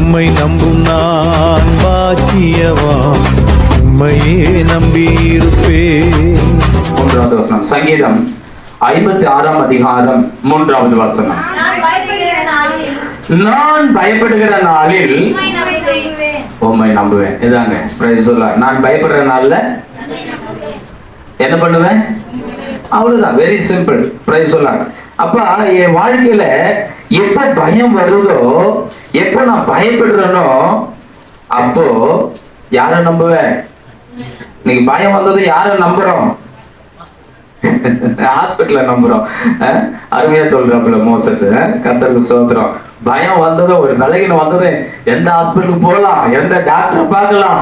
உம்மை நம்பும் நான் பாக்கியவான், உம்மையே நம்பியிருப்பேன். 3வது வசனம், சங்கீதம் 56ஆம் அதிகாரம் 3வது வசனம். நான் பயப்படுகிற நாளில் உம்மை நம்புவேன். இதாங்க பிரைஸ் சொல்ல. நான் பயப்படுற நாள்ல என்ன பண்ணுவேன்? அவ்வளவுதான், வெரி சிம்பிள். பிரைஸ் சொல்ல. அப்ப என் வாழ்க்கையில எப்ப பயம் வருதோ, எப்ப நான் பயப்படுறேனோ, அப்போ யார நம்புவேன்? இன்னைக்கு பயம் வந்தது யார நம்புறோம்? ஹாஸ்பிட்டல நம்புறோம். அருமையா சொல்றாப்புல மோசஸ், கர்த்தருக்கு ஸ்தோத்திரம். பயம் வந்தது, ஒரு நிலையில வந்தது, எந்த ஹாஸ்பிட்டலுக்கு போகலாம், எந்த டாக்டரை பார்க்கலாம்,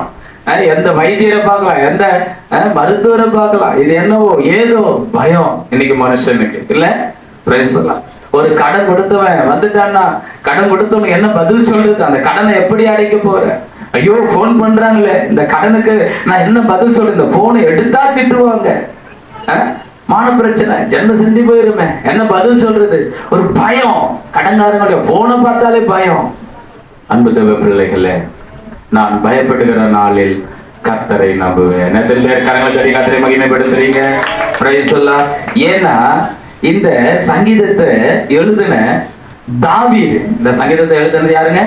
எந்த வைத்தியரை பார்க்கலாம், எந்த மருத்துவரை பார்க்கலாம், இது என்னவோ ஏதோ பயம் இன்னைக்கு மனுஷனுக்கு இல்ல. ஒரு கடன் கொடுத்தவன் வந்துட்டான்னா, கடன் கொடுத்தவனுக்கு என்ன பதில் சொல்றது? அந்த கடனை எப்படி அடைக்க போற? ஐயோ போன் பண்றாங்களே, இந்த கடனுக்கு நான் என்ன பதில் சொல்றேன்? இந்த போனை எடுத்தா திட்டுவாங்க, மான பிரச்சனை, ஜென்ம சிந்தி போயிருமே, என்ன பதில் சொல்றது? ஒரு பயம், கடன்காரங்களுடைய போனை பார்த்தாலே பயம். அன்பு தேவ பிள்ளைகளே, நான் பயப்படுகிற நாளில் கர்த்தரை நம்புவேன். எத்தனை பேர் கரங்களை கர்த்தரை மகிமைப்படுத்துறீங்க? பிரைஸ் சொல்லலாம். ஏன்னா இந்த சங்கீதத்தை எழுதின தாவீது, இந்த சங்கீதத்தை எழுதுனது யாருங்க?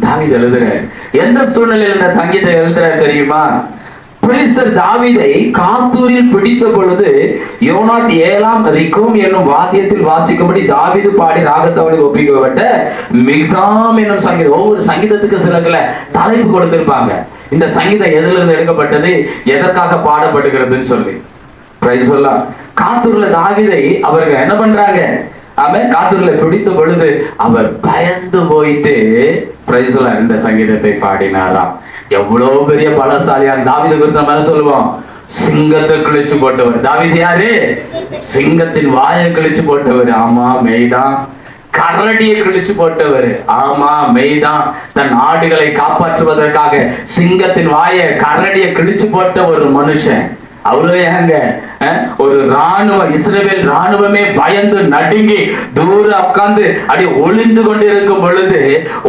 தாவீது எழுதுறாரு. எந்த சூழ்நிலையில் இந்த சங்கீதத்தை எழுதுறாரு தெரியுமா? பெலிஸ்தர் தாவீதை காத்தூரில் பிடித்த பொழுது யோனாத் ஏலாம் ரிகோம் என்னும் வாத்தியத்தில் வாசிக்கும்படி தாவீது பாடி ராகத்தவனுக்கு ஒப்பிக்கப்பட்ட மிகாம் என்னும் சங்கீதம். ஒவ்வொரு சங்கீதத்துக்கு சில தலைப்பு கொடுத்திருப்பாங்க. இந்த சங்கீதம் எதுல இருந்து எடுக்கப்பட்டது, எதற்காக பாடப்படுகிறதுன்னு சொல்லி. பிரைஸ் சொல்லலாம். காத்தூர்ல தாவீதை அவர்கள் என்ன பண்றாங்க? அவன் காத்தூர்ல பிடித்த பொழுது அவர் பயந்து போயிட்டு பிரைஸ் சொல்லலாம் இந்த சங்கீதத்தை பாடினாராம். எவ்வளவு பெரிய பலசாலியான தாவீது குறித்து நம்ம சொல்லுவோம், சிங்கத்தை கிழிச்சு போட்டவர். தாவீது யாரு? சிங்கத்தின் வாயை கிழிச்சு போட்டவர். ஆமா மெய்தான். கரடியை கிழிச்சு போட்டவர். ஆமா மெய்தான். தன் ஆடுகளை காப்பாற்றுவதற்காக சிங்கத்தின் வாயை, கரடியை கிழிச்சு போட்ட ஒரு மனுஷன். அவ்வளவு ஏங்க, ஒரு ராணுவம், இஸ்ரவேல் ராணுவமே பயந்து நடுங்கி தூர உட்கார்ந்து அப்படி ஒளிந்து கொண்டிருக்கும் பொழுது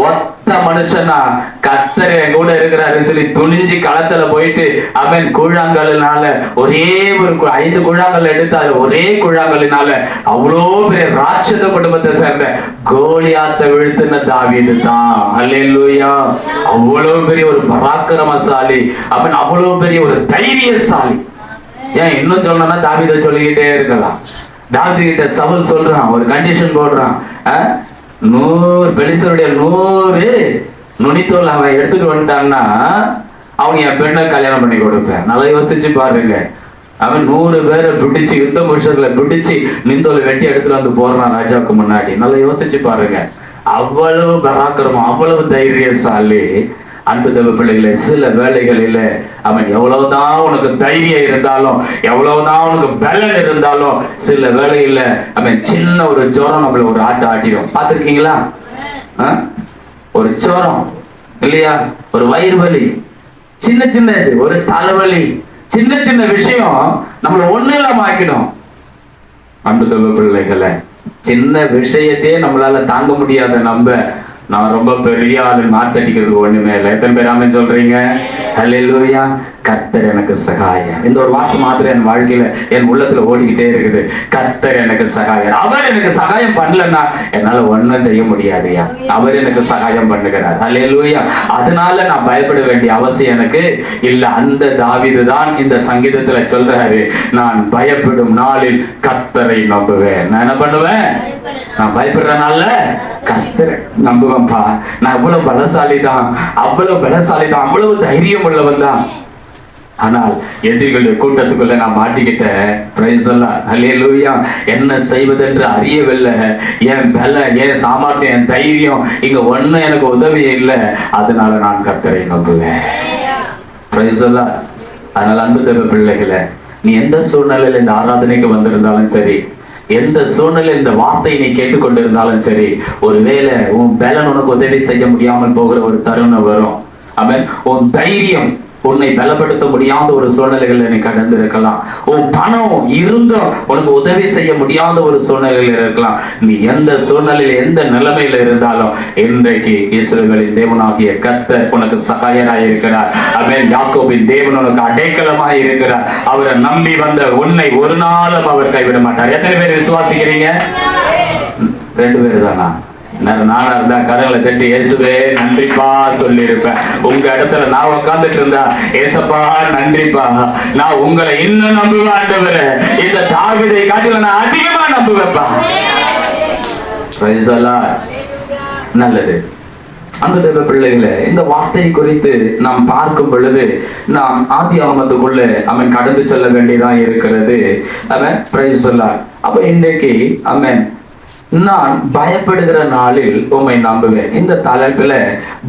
ஒத்த மனுஷனா கர்த்தர் கூட இருக்கிறாருன்னு சொல்லி துணிஞ்சு களத்துல போயிட்டு அவன் கூழாங்கல்லினால ஒரே ஒரு 5 கூழாங்கல் எடுத்தாரு. ஒரே கூழாங்கல்லினால அவ்வளோ பெரிய ராட்சத குடும்பத்தை சேர்ந்த கோலியாத்தை வீழ்த்தின தாவீது தான். அல்லேலூயா. அவ்வளவு பெரிய ஒரு பராக்கிரமசாலி அவன், அவ்வளவு பெரிய ஒரு தைரியசாலி. ஏன் இன்னும் சொல்லணும்னா தாவீதை சொல்லிக்கிட்டே இருக்கலாம். தாவீது கிட்ட சவுல் சொல்றான், ஒரு கண்டிஷன் போடுறான், 100 பெலிஸ்தருடைய 100 நுனித்தோல் அவன் எடுத்துட்டு வந்துட்டான்னா அவன் என் பெண்ணை கல்யாணம் பண்ணி கொடுப்பேன். நல்லா யோசிச்சு பாருங்க. அவன் 100 பேரை பிடிச்சு, யுத்த புருஷர்களை பிடிச்சு நிந்தோலை வெட்டி எடுத்துட்டு வந்து போடுறான் ராஜாவுக்கு முன்னாடி. நல்லா யோசிச்சு பாருங்க. அவ்வளவு பராக்கிரமம், அவ்வளவு தைரியசாலி. அன்பு தேவ பிள்ளைகளே, சில வேளைகளில அவன் எவ்வளவுதான் உனக்கு தைரியம் இருந்தாலும், எவ்வளவுதான் உனக்கு பலன் இருந்தாலும், சில வேளையில அவன் சின்ன ஒரு ஜுரம் நம்மள ஒரு ஆட்டிடும். பார்த்திருக்கீங்களா? ஒரு ஜுரம் இல்லையா, ஒரு வயிறு வலி, சின்ன ஒரு தலைவலி, சின்ன விஷயம் நம்மள ஒண்ணு இல்லாம ஆக்கிடும். அன்பு தேவ பிள்ளைகளை, சின்ன விஷயத்தையே நம்மளால தாங்க முடியாத நம்ம, நான் ரொம்ப பெரிய ஆளு, நாட்டடிக்கிறதுக்கு ஒண்ணுமே இல்லை. எத்தனை பேர் ஆமென் சொல்றீங்க? ஹல்லேலூயா. கர்த்தர் எனக்கு சகாயம். இந்த ஒரு வார்த்தை மாத்திரம் என் வாழ்க்கையில, என் உள்ளத்துல ஓடிக்கிட்டே இருக்குது. கர்த்தர் எனக்கு சகாயம். அவர் எனக்கு சகாயம் பண்ணலன்னா என்னால ஒண்ணும் செய்ய முடியாதுயா. அவர் எனக்கு சகாயம் பண்ணுகிறார். ஹல்லேலூயா. அதனால நான் பயப்பட வேண்டிய அவசியம் எனக்கு இல்ல. அந்த தாவீது தான் இந்த சங்கீதத்துல சொல்றாரு, நான் பயப்படும் நாளில் கர்த்தரை நம்புவேன். நான் என்ன பண்ணுவேன்? நான் பயப்படுறனால கர்த்தரை நம்புவேன்ப்பா. நான் அவ்வளவு பலசாலி தான், அவ்வளவு தைரியம் உள்ளவன் தான். ஆனால் எதிரிகளுடைய கூட்டத்துக்குள்ள நான் மாட்டிக்கிட்டேன். பிரைஸ் எல்லாம் ஹல்லேலூயா. என்ன செய்வதென்று அறியவில்லை. என் பலம், என் சாமர்த்தியம், என் தைரியம் இங்க ஒண்ணு எனக்கு உதவி இல்லை. அதனால நான் கர்த்தரை நம்புவேன். பிரைஸ் எல்லாம். அதனால அன்பு தேவ பிள்ளைகளை, நீ எந்த சூழ்நிலையில இந்த ஆராதனைக்கு வந்திருந்தாலும் சரி, எந்த சூழ்நிலை இந்த வார்த்தையை நீ கேட்டுக்கொண்டிருந்தாலும் சரி, ஒருவேளை உன் பலன் உனக்கு உதவி செய்ய முடியாமல் போகிற ஒரு தருணம் வரும். அவன் உன் தைரியம் உன்னை பலப்படுத்த முடியாத ஒரு சூழ்நிலைகள் நீ கடந்து இருக்கலாம். உன் பணம் இருந்தும் உனக்கு உதவி செய்ய முடியாத ஒரு சூழ்நிலையில் இருக்கலாம். நீ எந்த சூழ்நிலையில் எந்த நிலைமையில இருந்தாலும் இன்றைக்கு இஸ்ரவேலின் தேவனாகிய கர்த்தர் உனக்கு சகாயராய் இருக்கிறார். ஆமென். யாக்கோபின் தேவன் உனக்கு அடைக்கலமாய் இருக்கிறார். அவரை நம்பி வந்த உன்னை ஒரு நாளும் அவர் கைவிட மாட்டார். எத்தனை பேர் விசுவாசிக்கிறீங்க? 2 பேர் தானா? நானா இருந்தா கரங்களை தட்டி இயேசுவே நன்றிப்பா சொல்லி இருப்பேன். உங்க இடத்துல நான் உட்கார்ந்துட்டு இருந்தா ஏசப்பா நன்றிப்பா, நான் உங்களை இன்னும் நம்புவேன் ஆண்டவரே, இந்த தாவீதை காட்டில நான் அதிகமா நம்புவேப்பா. Price the Lord. நல்லது. அந்த தேவ பிள்ளைகளே, இந்த வார்த்தை குறித்து நாம் பார்க்கும் பொழுது நாம் ஆதியாகமத்துக்குள்ள அவன் கடந்து செல்ல வேண்டியதான் இருக்கிறது. அவன் பிரைஸ் தி லார்ட். அப்ப இன்றைக்கு அவன் நான் பயப்படுகிற நாளில் உம்மை நம்புவேன். இந்த தலைப்புல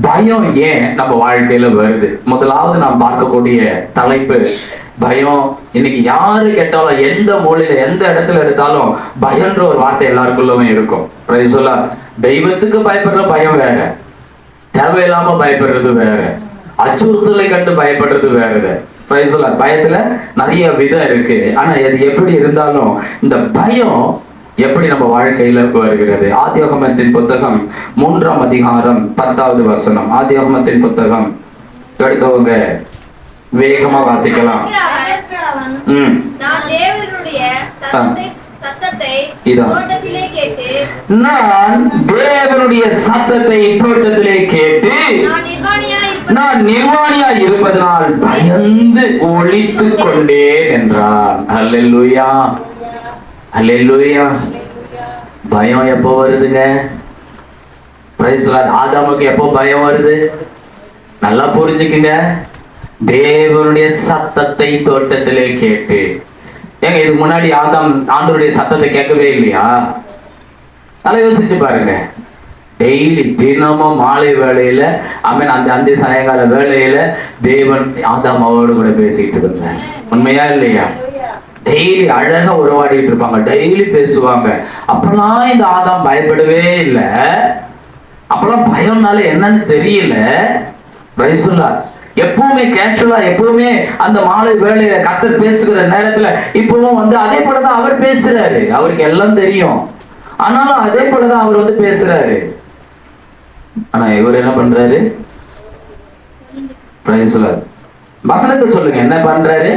பயம் ஏன் நம்ம வாழ்க்கையில வருது? முதலாவது நாம் பார்க்கக்கூடிய தலைப்பு பயம். இன்னைக்கு யாரு கேட்டாலும் எந்த மூலையில எந்த இடத்துல எடுத்தாலும் பயம்ன்ற ஒரு வார்த்தை எல்லாருக்குள்ளமே இருக்கும். Praise the Lord. தெய்வத்துக்கு பயப்படுற பயம் வேற, தேவையில்லாம பயப்படுறது வேற, அச்சுறுத்தலை கண்டு பயப்படுறது வேற. Price the Lord. பயத்துல நிறைய விதம் இருக்கு. ஆனா அது எப்படி இருந்தாலும் இந்த பயம் எப்படி நம்ம வாழ்க்கையில வருகிறது? ஆதியாகமத்தின் புத்தகம் 3ஆம் அதிகாரம் 10வது வசனம். ஆதியாகமத்தின் புத்தகம் எடுத்தவங்க வேகமா வாசிக்கலாம். நான் தேவனுடைய சத்தத்தை தோட்டத்திலே கேட்டு நான் நிர்வாணியா இருப்பதனால் பயந்து ஒளித்துக் கொண்டேன் என்றான். அல்லேலூயா, அல்லேலூயா. பயம் எப்போ வருதுங்க? Price the Lord. ஆதாமுக்கு எப்போ பயம் வருது? நல்லா புரிஞ்சுக்குங்க. தேவனுடைய சத்தத்தை தோட்டத்திலே கேட்டு. ஏங்க இதுக்கு முன்னாடி ஆதாம் ஆண்டவருடைய சத்தத்தை கேட்கவே இல்லையா? நல்லா யோசிச்சு பாருங்க. டெய்லி தினமும் மாலை வேளையில அந்த சாயங்கால வேளையில தேவன் ஆதாம் அவரோடு கூட பேசிட்டு இருந்தாங்க. உண்மையா இல்லையா? டெய்லி அழகா உறவாடிட்டு இருப்பாங்க, டெய்லி பேசுவாங்க. அப்பெல்லாம் இந்த ஆதாம் பயப்படவே இல்லை. அப்பெல்லாம் பயம்னால என்னன்னு தெரியல. Price the Lord. எப்பவுமே கேஷுவலா, எப்பவுமே அந்த மாலை வேளையில கர்த்தர் பேசுகிற நேரத்துல இப்பவும் அதே போலதான் அவர் பேசுறாரு. அவருக்கு எல்லாம் தெரியும், ஆனாலும் அதே போலதான் அவர் பேசுறாரு. ஆனா இவர் என்ன பண்றாரு? Price the Lord. வசனத்தை சொல்லுங்க, என்ன பண்றாரு?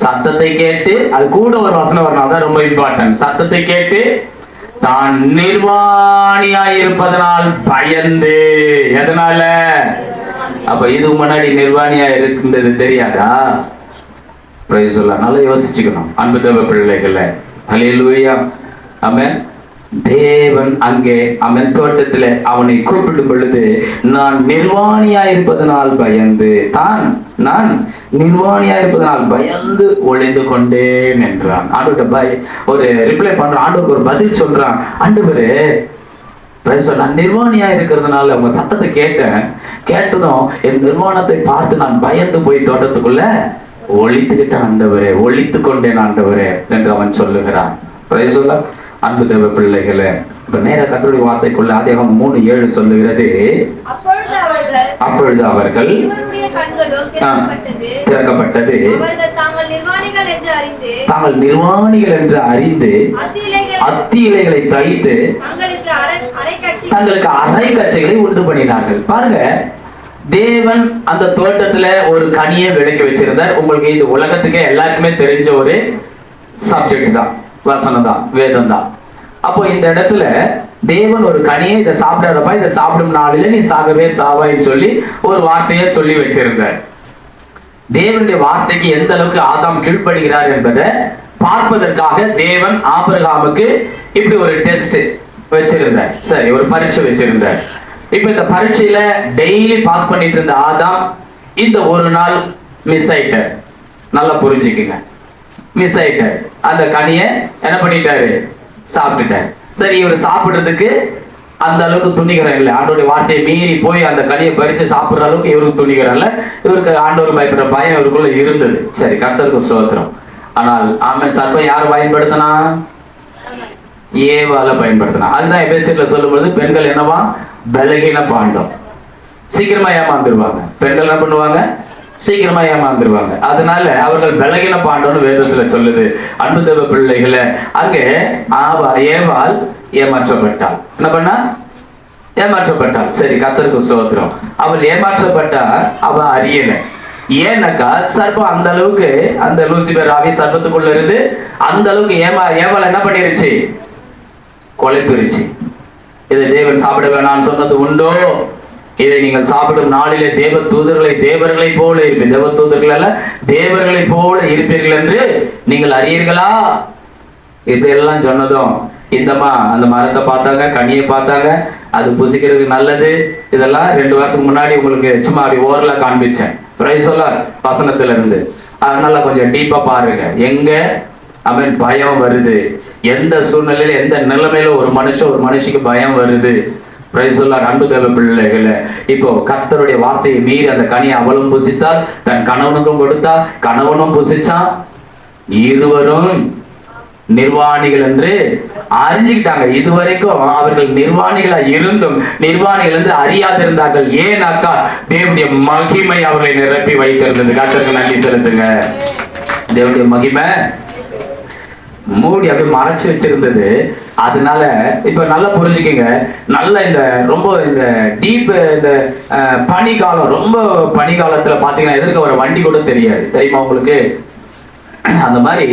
சத்தத்தை கேட்டு, அது கூட ஒரு வசனம் வரணும், அதான் ரொம்ப இம்பார்ட்டன்ட். சத்தத்தை கேட்டு தான் நிர்வாணியாய் இருப்பதனால் பயந்து. எதனால? அப்ப இதுக்கு முன்னாடி நிர்வாணியா இருக்கின்றது தெரியாதா? Price the Lord. நல்லா யோசிச்சுக்கணும் அன்பு தேவ பிள்ளைகளே. அல்லேலூயா, ஆமென். தேவன் அங்கே அவன் தோட்டத்திலே அவனை கூப்பிடும் பொழுது நான் நிர்வாணியா இருப்பதனால் பயந்து, நான் நிர்வாணியா இருப்பதனால் பயந்து ஒளிந்து கொண்டேன் என்றான். ஆண்டவர்கிட்ட ஒரு ரிப்ளை பண்றான். ஆண்டவருக்கு ஒரு பதில் சொல்றான். ஆண்டவரே, நான் நிர்வாணியா இருக்கிறதுனால உங்க சத்தத்தை கேட்டதும் என் நிர்வாணத்தை பார்த்து நான் பயந்து போய் தோட்டத்துக்குள்ள ஒளித்துக்கிட்டேன் ஆண்டவரே, ஒளித்து கொண்டேன் ஆண்டவரே என்று அவன் சொல்லுகிறான். Price the Lord. அன்பு தேவ பிள்ளைகளே, இப்ப நேர கர்த்தருடைய வார்த்தைக்குள்ள ஆதியாகமம் 3:7 சொல்லுகிறது, அப்பொழுது அவர்கள் திறக்கப்பட்டது, தாங்கள் நிர்வாணிகள் என்று அறிந்து அத்தி இலைகளை தைத்து தங்களுக்கு அரை கச்சைகளை உண்டு பண்ணினார்கள். பாருங்க, தேவன் அந்த தோட்டத்துல ஒரு கனியை விளக்கி வச்சிருந்தார். உங்களுக்கு இந்த உலகத்துக்கே எல்லாருக்குமே தெரிஞ்ச ஒரு சப்ஜெக்ட் தான், வசனம் தான், வேதம் தான். அப்போ இந்த இடத்துல தேவன் ஒரு கனியை, இதை சாப்பிடாதப்பா, இதை சாப்பிடும் நாளில நீ சாகவே சாவாயின்னு சொல்லி ஒரு வார்த்தையை சொல்லி வச்சிருந்தார். தேவனுடைய வார்த்தைக்கு எந்த அளவுக்கு ஆதாம் கீழ்ப்படுகிறார் என்பதை பார்ப்பதற்காக தேவன் ஆபிரகாமுக்கு இப்படி ஒரு டெஸ்ட் வச்சிருந்தார். சரி, ஒரு பரீட்சை வச்சிருந்தார். இப்ப இந்த பரீட்சையில டெய்லி பாஸ் பண்ணிட்டு இருந்த ஆதாம் இந்த ஒரு நாள் மிஸ் ஆயிட்டார். நல்லா புரிஞ்சுக்குங்க, மிஸ் ஆயிட்டார். அந்த கனியை என்ன பண்ணிட்டாரு? சாப்பிட்டுட்டார். சரி, இவர் சாப்பிடுறதுக்கு அந்த அளவுக்கு துணிகரம் இல்லை. ஆண்டோடைய வார்த்தையை மீறி போய் அந்த கனியை பறிச்சு சாப்பிடுற அளவுக்கு இவருக்கு துணிகரம் இல்லை. இவருக்கு ஆண்டவர் பயப்படுற பயம் இவருக்குள்ள இருந்தது. சரி, கர்த்தருக்கு ஸ்தோத்திரம். ஆனால் ஆமென். சர்ப்பம் யாரை பயன்படுத்தினா? ஏவால பயன்படுத்தினா. அதுதான் எபேசியர்ல சொல்லும் பொழுது பெண்கள் என்னவா? பலகீன பாண்டம், சீக்கிரமா ஏமாந்துருவாங்க. பெண்கள் என்ன பண்ணுவாங்க? சீக்கிரமா ஏமாந்துருவாங்க. அதனால அவர்கள் பலகீன பாண்டோன்னு வேதத்துல சொல்லுது. அன்பு தேவ பிள்ளைகளை, அங்கே ஏவாள் ஏமாற்றப்பட்டாள். என்ன பண்ணா? ஏமாற்றப்பட்டாள். சரி, கர்த்தருக்கு ஸ்தோத்திரம். அவள் ஏமாற்றப்பட்டா, அவ அறியல. ஏன்னாக்கா சர்ப்பம் அந்த அளவுக்கு, அந்த லூசிபர் ஆவி சர்ப்பத்துக்குள்ள இருந்து அந்த அளவுக்கு ஏவாள் என்ன பண்ணிருச்சு? கொலைப்பிருச்சு. இதை தேவன் சாப்பிட வேணாம்னு சொன்னது உண்டோ? இதை நீங்கள் சாப்பிடும் நாளிலே தேவ தேவர்களை போல இருப்பீர்கள். தேவ தூதர்கள் அல்ல, தேவர்களை போல இருப்பீர்கள் என்று நீங்கள் அறியீர்களா? இதெல்லாம் சொன்னதும் இந்தம்மா அந்த மரத்தை பார்த்தாங்க, கனியை பார்த்தாங்க, அது புசிக்கிறதுக்கு நல்லது. இதெல்லாம் 2 வாரத்துக்கு முன்னாடி உங்களுக்கு சும்மா அப்படி ஓரல காண்பிச்சேன். பிரைஸ் சொல்லார் வசனத்துல இருந்து. அதனால கொஞ்சம் டீப்பா பாருங்க. எங்க அவன் பயம் வருது, எந்த சூழ்நிலையில எந்த நிலைமையில ஒரு மனுஷிக்கு பயம் வருது. பிரைஸ் சொல்லார் அன்பு தேவ பிள்ளைகளை. இப்போ கர்த்தருடைய வார்த்தையை மீறி அந்த கனியை அவளும் புசித்தாள், தன் கணவனுக்கும் கொடுத்தா, கணவனும் புசிச்சான். இருவரும் நிர்வாணிகள் என்று அறிஞ்சுக்கிட்டாங்க. இதுவரைக்கும் அவர்கள் நிர்வாணிகளா இருந்தும் நிர்வாணிகள் என்று அறியாதிருந்தார்கள். ஏனாக்கா தேவனுடைய மகிமை அவர்களை நிரப்பி வைத்திருந்தது. கர்த்தருக்கு நன்றி செலுத்துங்க. தேவனுடைய மகிமை மூடி அப்படியே மறைச்சு வச்சிருந்தது. அதனால இப்ப நல்லா புரிஞ்சுக்கங்க. நல்ல இந்த ரொம்ப இந்த டீப் இந்த பனிக்காலம், ரொம்ப பனிக்காலத்துல பாத்தீங்கன்னா எதிர்க்க ஒரு வண்டி கூட தெரியாது, தெரியுமா உங்களுக்கு? அந்த மாதிரி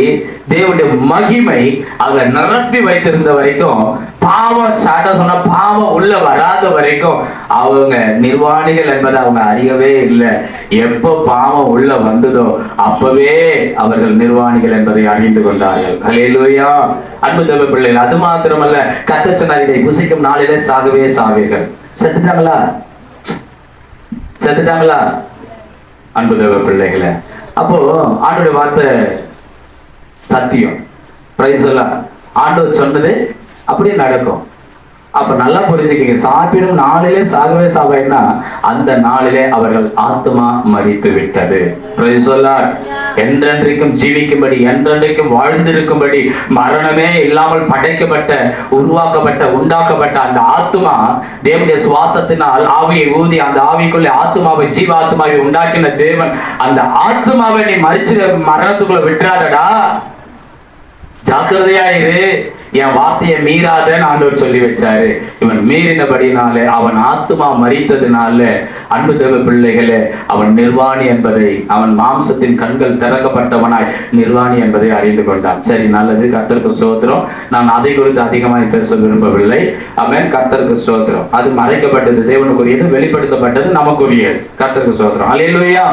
தேவனுடைய மகிமை அவங்க நிரப்பி வைத்திருந்த வரைக்கும், பாவம் சாட்டா சொன்னா பாவம் உள்ள வராத வரைக்கும் அவங்க நிர்வாணிகள் என்பதை அவங்க அறியவே இல்லை. எப்போ பாவம் உள்ள வந்ததோ அப்பவே அவர்கள் நிர்வாணிகள் என்பதை அறிந்து கொண்டார்கள். அல்லேலூயா அன்பு தேவ பிள்ளைகள். அது மாத்திரமல்ல, கர்த்தர் சொன்னார், இதை புசிக்கும் நாளிலே சாகவே சாவீர்கள். செத்துட்டாங்களா? செத்துட்டாங்களா? அன்பு தேவ பிள்ளைகளை, அப்போ ஆண்டோடைய வார்த்தை சத்தியம். பிரைஸ் எல்லாம் ஆண்டவர் சொன்னது அப்படியே நடக்கும். அப்ப நல்லா புரிஞ்சுக்கீங்க. சாப்பிடும் நாளிலே சாகவே சாவைன்னா அந்த நாளிலே அவர்கள் ஆத்மா மரித்து விட்டது. பிரைஸ் எல்லாம் என்றென்றைக்கும் ஜீவிக்கும்படி, என்றென்றைக்கும் வாழ்ந்திருக்கும்படி, மரணமே இல்லாமல் படைக்கப்பட்ட, உண்டாக்கப்பட்ட அந்த ஆத்மா தேவனுடைய சுவாசத்தினால் ஆவியை ஊதி அந்த ஆவிக்குள்ளே ஆத்மாவை, ஜீவ ஆத்மாவை உண்டாக்கின தேவன் அந்த ஆத்மாவை நீ மரிச்சு மரணத்துக்குள்ள விட்டுறாதடா, ஜாக்கிரதையா இரு, என் வார்த்தையை மீறாதன்னு ஆண்டவர் சொல்லி வச்சாரு. இவன் மீறினபடினாலே, அவன் ஆத்துமா மரித்ததுனால அன்பு தேவ பிள்ளைகளே, அவன் நிர்வாணி என்பதை, அவன் மாம்சத்தின் கண்கள் திறக்கப்பட்டவனாய் நிர்வாணி என்பதை அறிந்து கொண்டான். சரி, நல்லது, கர்த்தருக்கு ஸ்தோத்திரம். நான் அதை குறித்து அதிகமாக பேச விரும்பவில்லை. அவன் கர்த்தருக்கு ஸ்தோத்திரம். அது மறைக்கப்பட்டது தேவனுக்குரியது, வெளிப்படுத்தப்பட்டது நமக்குரியது. கர்த்தருக்கு ஸ்தோத்திரம். அல்லேலூயா.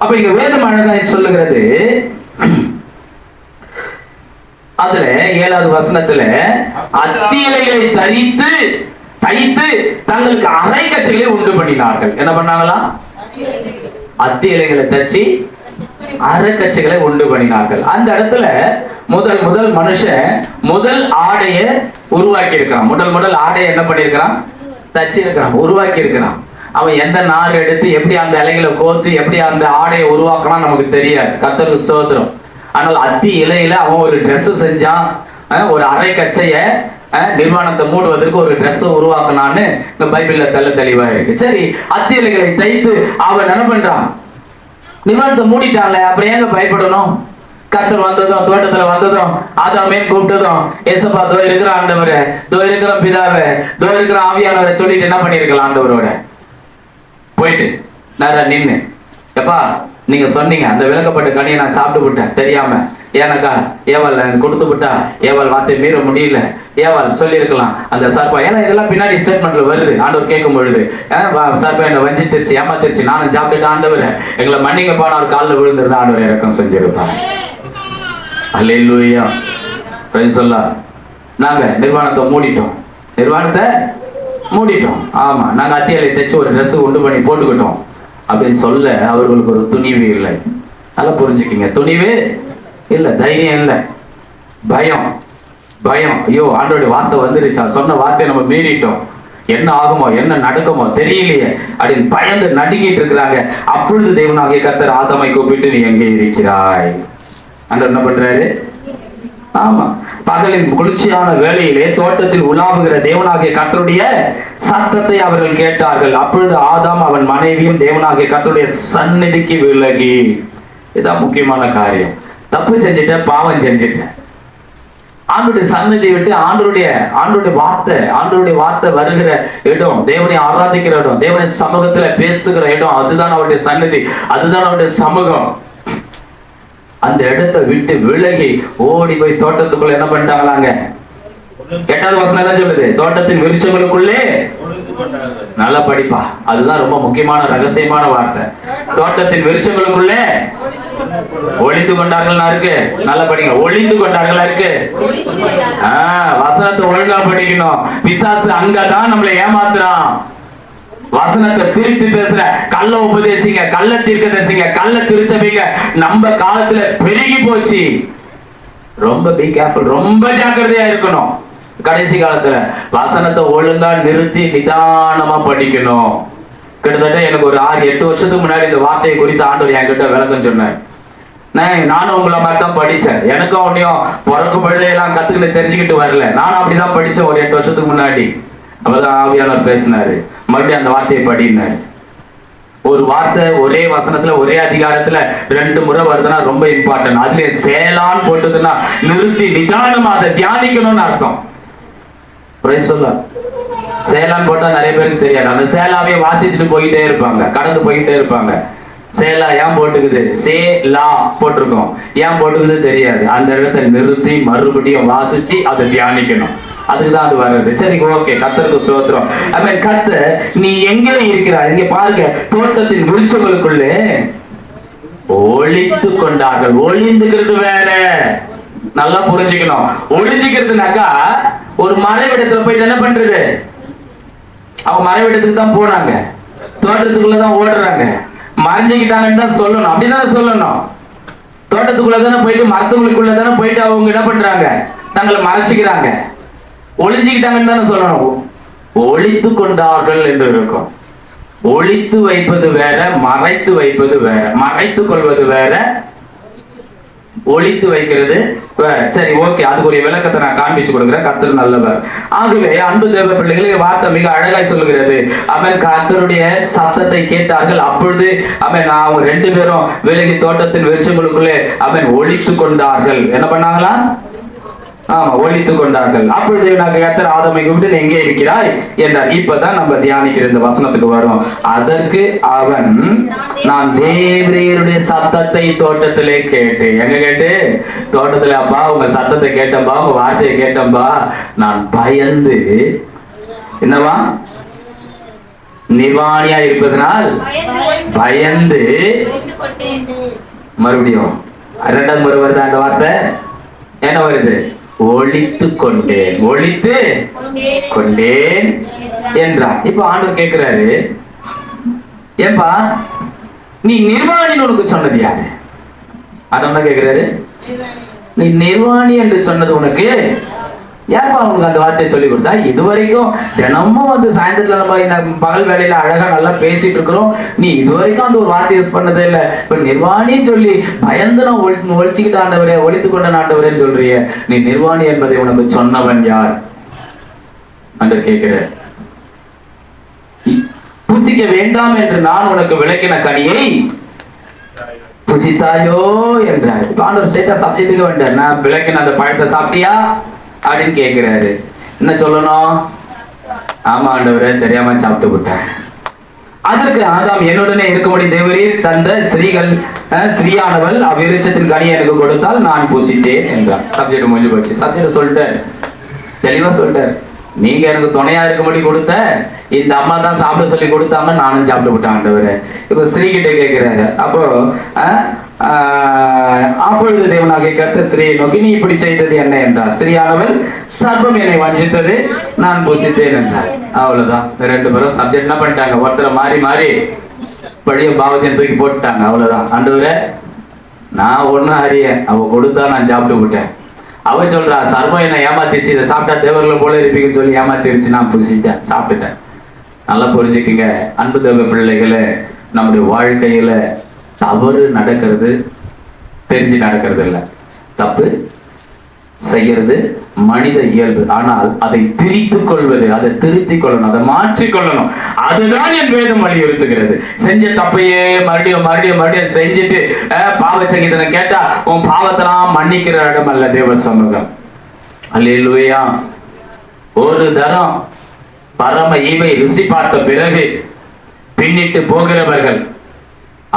அப்ப இங்க வேதம் அழகாய் சொல்லுகிறது. அதுல 7வது வசனத்துல அத்தி இலைகளை தைத்து தங்களுக்கு அரை கச்சைகளை உண்டு பண்ணினார்கள். என்ன பண்ணாங்களா? அத்தி இலைகளை தச்சு அரை கச்சைகளை உண்டு பண்ணினார்கள். அந்த இடத்துல முதல் மனுஷன் முதல் ஆடைய உருவாக்கி இருக்கிறான். முதல் ஆடைய என்ன பண்ணிருக்கிறான்? தச்சு இருக்கிறான், உருவாக்கி இருக்கிறான். அவன் எந்த நார் எடுத்து எப்படி அந்த இலைகளை கோத்து எப்படி அந்த ஆடையை உருவாக்கலாம் நமக்கு தெரியாது. கர்த்தருக்கு ஸ்தோத்திரம். ஆனால் அத்தி இலையில அவன் ஒரு ட்ரெஸ் செஞ்சான், ஒரு அரை கச்சைய நிர்வாணத்தை மூடுவதற்கு ஒரு ட்ரெஸ் உருவாக்கினான்னு இந்த பைபிள்ல தெளிவா இருக்கு. சரி, அத்தி இலைகளை தைத்து அவன் என்ன பண்றான்? நிர்வாணத்தை மூடிட்டான்ல, அப்புறம் ஏங்க பயப்படணும்? கர்த்தர் வந்ததும், தோட்டத்துல வந்ததும், ஆதாமேன்னு கூப்பிட்டதும், ஏசப்பா தோ இருக்கிற ஆண்டவரே, தோ இருக்கிற பிதாவே, தோ இருக்கிற ஆவியானவரை சொல்லிட்டு என்ன பண்ணிருக்கலாம்? ஆண்டவரோட போயிட்டு நேரம் நின்னு, எப்பா நீங்க சொன்னீங்க அந்த விளக்கப்பட்ட கனியை நான் சாப்பிட்டு விட்டேன் தெரியாம, ஏன்னாக்கா ஏவாள் கொடுத்து விட்டா, ஏவாள் வார்த்தை மீற முடியல, ஏவாள் சொல்லி இருக்கலாம் அந்த சர்ப்பம். ஏன்னா இதெல்லாம் பின்னாடி ஸ்டேட்மெண்ட்ல வருது. ஆண்டவர் கேட்கும் பொழுது, சர்ப்பம் என்னை வஞ்சித்திருச்சு, ஏமாத்திருச்சு, நானும் சாப்பிட்டுட்டு ஆண்டவர் எங்களை மன்னிங்க போன ஒரு காலில் விழுந்திருந்தா ஆண்டவர் இறக்கம் செஞ்சிருப்பாங்க. அல்லேலூயா. பிரைஸ் எல்லாம். நாங்க நிர்வாணத்தை மூடிட்டோம். ஆமா, நாங்க அத்தியாலை தைச்சு ஒரு ட்ரெஸ் உண்டு பண்ணி போட்டுக்கிட்டோம் அப்படின்னு சொல்ல அவர்களுக்கு ஒரு துணிவு இல்லை. நல்லா புரிஞ்சுக்கிங்க. துணிவு இல்லை, தைரியம் இல்லை, பயம். ஐயோ ஆண்டோடைய வார்த்தை வந்துருச்சா, சொன்ன வார்த்தையை நம்ம மீறிட்டோம், என்ன ஆகுமோ என்ன நடக்குமோ தெரியலையே அப்படின்னு பயந்து நடுங்கிட்டு இருக்கிறாங்க. அப்பொழுது தேவனாகிய கர்த்தர் ஆதாமை கூப்பிட்டு, நீ எங்கே இருக்கிறாய்? ஆண்டவர் என்ன பண்றாரு? ஆமா, பகலின் குளிர்ச்சியான வேளையிலே தோட்டத்தில் உலாவுகிற தேவனாகிய கர்த்தருடைய சத்தத்தை அவர்கள் கேட்டார்கள். அப்பொழுது ஆதாம் அவன் மனைவியும் தேவனாகிய கர்த்தருடைய சந்நிதிக்கு விலகி. இதான் முக்கியமான காரியம். தப்பு செஞ்சுட்டேன், பாவம் செஞ்சுட்டேன், ஆண்டோடைய சன்னதி விட்டு ஆண்டோடைய வார்த்தை வருகிற இடம், தேவனை ஆராதிக்கிற இடம், தேவனை சமூகத்துல பேசுகிற இடம், அதுதான் அவருடைய சன்னதி, அதுதான் அவருடைய சமூகம். அந்த இடத்தை விட்டு விலகி ஓடி போய் தோட்டத்துக்குள்ள என்ன பண்ணிட்டாங்களாங்க? 8வது வசனம் என்ன சொல்லுது? தோட்டத்தின் விருட்சங்களுக்குள்ளே. நல்லா படிப்பா, அதுதான் ரொம்ப முக்கியமான ரகசியமான வார்த்தை. தோட்டத்தின் விருட்சங்களுக்குள்ளே ஒளிந்து கொண்டார்கள் இருக்கு. நல்லா படிங்க, ஒளிந்து கொண்டார்கள் இருக்கு. வசனத்தை ஒழுங்கா படிக்கணும். பிசாசு அங்கதான் நம்மளை ஏமாத்துறான். வசனத்தை பிரித்து பேசுற கள்ள உபதேசிங்க, கள்ள தீர்க்கதரிசிங்க, கள்ள திருச்சபைங்க நம்ம காலத்துல பெருகி போச்சு. ரொம்ப பி கேர்ஃபுல், ரொம்ப ஜாக்கிரதையா இருக்கணும். கடைசி காலத்துல வசனத்தை ஒழுங்கா நிறுத்தி நிதானமா படிக்கணும். கிட்டத்தட்ட எனக்கு ஒரு 6-8 வருஷத்துக்கு முன்னாடி இந்த வார்த்தையை குறித்து ஆண்டவர் என்கிட்ட விளக்கம் சொன்னேன். நானும் உங்களை மாதிரி தான் படிச்சேன். எனக்கும் ஒன்னையும் பிறக்கு பழையெல்லாம் கத்துக்கிட்டு தெரிஞ்சுக்கிட்டு வரல. நானும் அப்படிதான் படிச்சேன் ஒரு 8 வருஷத்துக்கு முன்னாடி. அப்பதான் ஆவியானவர் பேசினாரு, மறுபடியும் அந்த வார்த்தையை படினாரு. ஒரு வார்த்தை ஒரே வசனத்துல ஒரே அதிகாரத்துல 2 முறை வருதுன்னா ரொம்ப இம்பார்ட்டன்ட். அதுல சேலான்னு போட்டதுன்னா நிறுத்தி நிதானமா அதை தியானிக்கணும்னு அர்த்தம். சேலான்னு போட்டா நிறைய பேருக்கு தெரியாது. அந்த சேலாவே வாசிச்சுட்டு போயிட்டே இருப்பாங்க, கடந்து போயிட்டே இருப்பாங்க. சேலா ஏன் போட்டுக்குது, சேலா போட்டிருக்கோம், ஏன் போட்டுக்குது தெரியாது. அந்த இடத்தை நிறுத்தி மறுபடியும் வாசிச்சு அதை தியானிக்கணும். அதுக்குதான் அது வருது. சரி, ஓகே, கர்த்தருக்கு ஸ்தோத்திரம். கர்த்தர் நீ எங்க இருக்கிறார்? இங்க பாருங்க, தோட்டத்தின் விருட்சங்களுக்குள்ளே ஒளித்து கொண்டார்கள். ஒளிந்துக்கிறது வேற, நல்லா புரிஞ்சுக்கணும். ஒளிஞ்சுக்கிறதுனாக்கா ஒரு மறைவிடத்துல போயிட்டு என்ன பண்றது? அவங்க மறைவிடத்துக்கு தான் போனாங்க, தோட்டத்துக்குள்ளதான் ஓடுறாங்க. மறைஞ்சுக்கிட்டாங்கன்னு தான் சொல்லணும், அப்படிதானே சொல்லணும். தோட்டத்துக்குள்ளதானே போயிட்டு மரத்துக்குள்ளதானே போயிட்டு அவங்க என்ன பண்றாங்க? தங்களை மறைச்சுக்கிறாங்க. ஒளிஞ்சுக்கிட்டாங்கன்னு தானே சொல்லணும். ஒளித்து கொண்டார்கள் என்று இருக்கும். ஒளித்து வைப்பது வேற, மறைத்து வைப்பது வேற. மறைத்து கொள்வது வேற, ஒளித்து வைக்கிறது வேற. சரி, ஓகே, அதுக்கு ஒரு விளக்கத்தை நான் காண்பிச்சு கொடுக்கிறேன். கர்த்தர் நல்லவர். ஆகவே அன்பு தேவ பிள்ளைகளை வார்த்தை மிக அழகாய் சொல்லுகிறது. அவன் கர்த்தருடைய சத்தத்தை கேட்டார்கள். அப்பொழுது அவங்க 2 பேரும் விலகி தோட்டத்தின் விருட்சங்களுக்குள்ளே ஒளித்து கொண்டார்கள். என்ன பண்ணாங்களா? ஆமா, ஒளித்து கொண்டார்கள். அப்பொழுது கர்த்தர் ஆதாமை கூப்பிட்டு எங்கே இருக்கிறாய் என்றார். இப்பதான் நம்ம தியானிக்கிற இந்த வசனத்துக்கு வரும். அதற்கு அவன், நான் தேவரீருடைய சத்தத்தை தோட்டத்திலே கேட்டு. எங்க கேட்டு? தோட்டத்திலே. அப்பா, உங்க சத்தத்தை கேட்டம்பா, உங்க வார்த்தையை கேட்டம்பா, நான் பயந்து, என்னவா, நிர்வாணியா இருப்பதனால் பயந்து. மறுபடியும் 2வது முறை வருது அந்த வார்த்தை. என்ன வருது? ஒளித்து கொண்டேன், ஒளித்து கொண்டேன் என்றார். இப்ப ஆண்டவர் கேட்கிறாரு, ஏப்பா நீ நிர்வாணின்னு உனக்கு சொன்னது யாரு? அதான் கேட்கிறாரு, நீ நிர்வாணி என்று சொன்னது உனக்கு யாருப்பா உனக்கு அந்த வார்த்தையை சொல்லி கொடுத்தா? இது வரைக்கும் தினமும் சாயந்தரத்துல நம்ம பகல் வேலையில அழகா நல்லா பேசிட்டு இருக்கிறோம். நீ இது வரைக்கும் அந்த ஒரு வார்த்தை யூஸ் பண்ணதே இல்லை. இப்ப நிர்வாணின்னு சொல்லி பயந்து நான் ஒழிச்சுக்கிட்ட ஆண்டவரே, ஒழித்து கொண்ட ஆண்டவரேன்னு சொல்றிய. நீ நிர்வாணி என்பதை உனக்கு சொன்னவன் யார் என்று கேட்கிற. புசிக்க வேண்டாம் என்று நான் உனக்கு விளக்கின கனியை புசித்தாயோ என்றார். இப்ப ஆண்டவர் ஸ்ட்ரைட்டா சப்ஜெக்ட்டுக்கு வந்துட்டார். நான் விளக்கின அந்த பழத்தை சாப்பிட்டியா அப்படின்னு கேட்கிறாரு. என்ன சொல்லணும்? ஆமா ஆண்டவரே, தெரியாம சாப்பிட்டு விட்டேன். அதற்கு ஆதாம், என்னுடனே இருக்கும்படி தேவரீர் தந்த ஸ்திரீயானவள் அவ்விருட்சத்தின் கனியை எனக்கு கொடுத்தால் நான் புசித்தேன் என்றார். சப்ஜெக்ட் முடிஞ்சு போச்சு. சப்ஜெக்ட் சொல்லிட்டார், தெளிவா சொல்லிட்டார். நீங்க எனக்கு துணையா இருக்கும்படி கொடுத்த இந்த அம்மா தான் சாப்பிட சொல்லி கொடுத்தாங்க, நானும் சாப்பிட்டு விட்டேன் ஆண்டவரே. இப்ப ஸ்திரீ கிட்ட கேட்கிறாரு. அப்போ அப்பொழுது தேவனாகிய கர்த்தர் ஸ்திரீயை நோக்கி, நீ இப்படி செய்தது என்ன என்றார். ஸ்திரீயானவள், சர்ப்பம் என்னை வஞ்சித்தது, நான் புசித்தேன் என்றார். அவ்வளவுதான். 2 பேரும் சப்ஜெக்ட் என்ன பண்ணிட்டாங்க? ஒருத்தரை மாறி மாறி படிய பாவத்தையும் தூக்கி போட்டுட்டாங்க. அவ்வளவுதான். ஆண்டவரே, நான் ஒன்னும் அறிய, அவ கொடுத்தா நான் சாப்பிட்டு விட்டேன். அவ சொல்றா, சர்வம் என்ன ஏமாத்திருச்சு, இதை சாப்பிட்டா தேவர்களை போல இருப்பீங்கன்னு சொல்லி ஏமாத்திருச்சு, நான் புசிட்டேன், சாப்பிட்டுட்டேன். நல்லா புரிஞ்சுக்குங்க அன்பு தேவ பிள்ளைகளை. நம்முடைய வாழ்க்கையில தவறு நடக்கிறது தெரிஞ்சு நடக்கிறது இல்லை, தப்பு செய்யறது மனித இயல்பு. ஆனால் அதை திரித்துக் கொள்வது, அதை திருத்திக் கொள்ளணும், அதை மாற்றிக்கொள்ளணும். அதுதான் என் வேதம் வலியுறுத்துகிறது. செஞ்ச தப்பையே மறுபடியும் மறுபடியும் மறுபடியும் செஞ்சுட்டு பாவ சங்கீதனை கேட்டா உன் பாவத்தெல்லாம் மன்னிக்கிற இடம் அல்ல தேவ சமூகம். அல்லேலூயா. ஒரு தரம் பரம ஈவை ருசி பார்த்த பிறகு பின்னிட்டு போகிறவர்கள்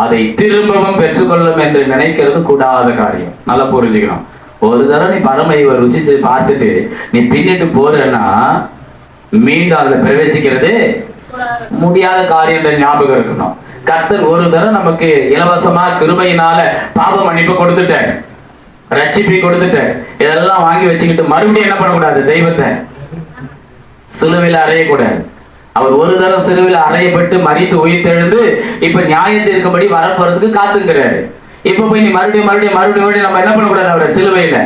அதை திரும்பவும் பெற்றுக்கொள்ளும் என்று நினைக்கிறது கூடாத காரியம். நல்லா புரிஞ்சுக்கணும். ஒரு தடவை நீ பரம ஈவை ருசிச்சு பார்த்துட்டு நீ பின்னிட்டு போறன்னா மீண்டும் அதுல பிரவேசிக்கிறது முடியாத காரியம் ஞாபகம் இருக்கணும். கர்த்தர் ஒரு தடவை நமக்கு இலவசமா கிருபையினால பாவ மன்னிப்பு கொடுத்துட்டார், ரட்சிப்பை கொடுத்துட்டார். இதெல்லாம் வாங்கி வச்சுக்கிட்டு மறுபடியும் என்ன பண்ணக்கூடாது? தெய்வத்தை சிலுவையில் அறையக்கூடாது. அவர் ஒரு தரம் சிலுவையில் அறையப்பட்டு மரித்து உயிர்த்தெழுந்து இப்ப நியாயத்திற்கும்படி வரப்போறதுக்கு காத்துக்கிறாரு. இப்ப போய் நீ மறுபடியும் மறுபடியும் மறுபடியும் நம்ம என்ன பண்ணக்கூடாது? அவரை சிலுவையில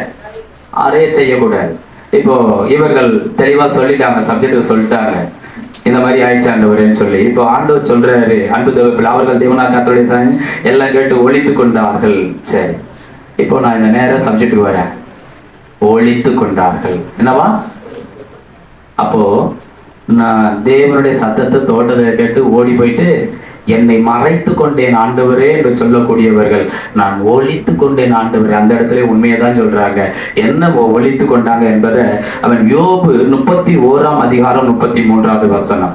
அறைய செய்யக்கூடாது. இப்போ இவர்கள் தெளிவா சொல்லிட்டாங்க, சப்ஜெக்ட் சொல்லிட்டாங்க, இந்த மாதிரி ஆயிடுச்சு ஆண்டவரேன்னு சொல்லி. இப்போ ஆண்டவர் சொல்றாரு, அன்பு தேவப்பிள்ளை, அவர்கள் தேவனா கர்த்தருடைய சாமி எல்லாம் கேட்டு ஒழித்து கொண்டார்கள். சரி, இப்போ நான் இந்த நேரம் சப்ஜெக்டுக்கு வரேன். ஒழித்து கொண்டார்கள் என்னவா? அப்போ நான் தேவனுடைய சத்தத்தை தோட்டத்தை கேட்டு ஓடி போயிட்டு என்னை மறைத்து கொண்டேன் ஆண்டவரே என்று சொல்லக்கூடியவர்கள் நான் ஒழித்து கொண்டேன் ஆண்டவரே, அந்த இடத்துல உண்மையதான் சொல்றாங்க. என்ன ஒழித்து கொண்டாங்க என்பதை அவன் யோபு 31ஆம் அதிகாரம் 33வது வசனம்.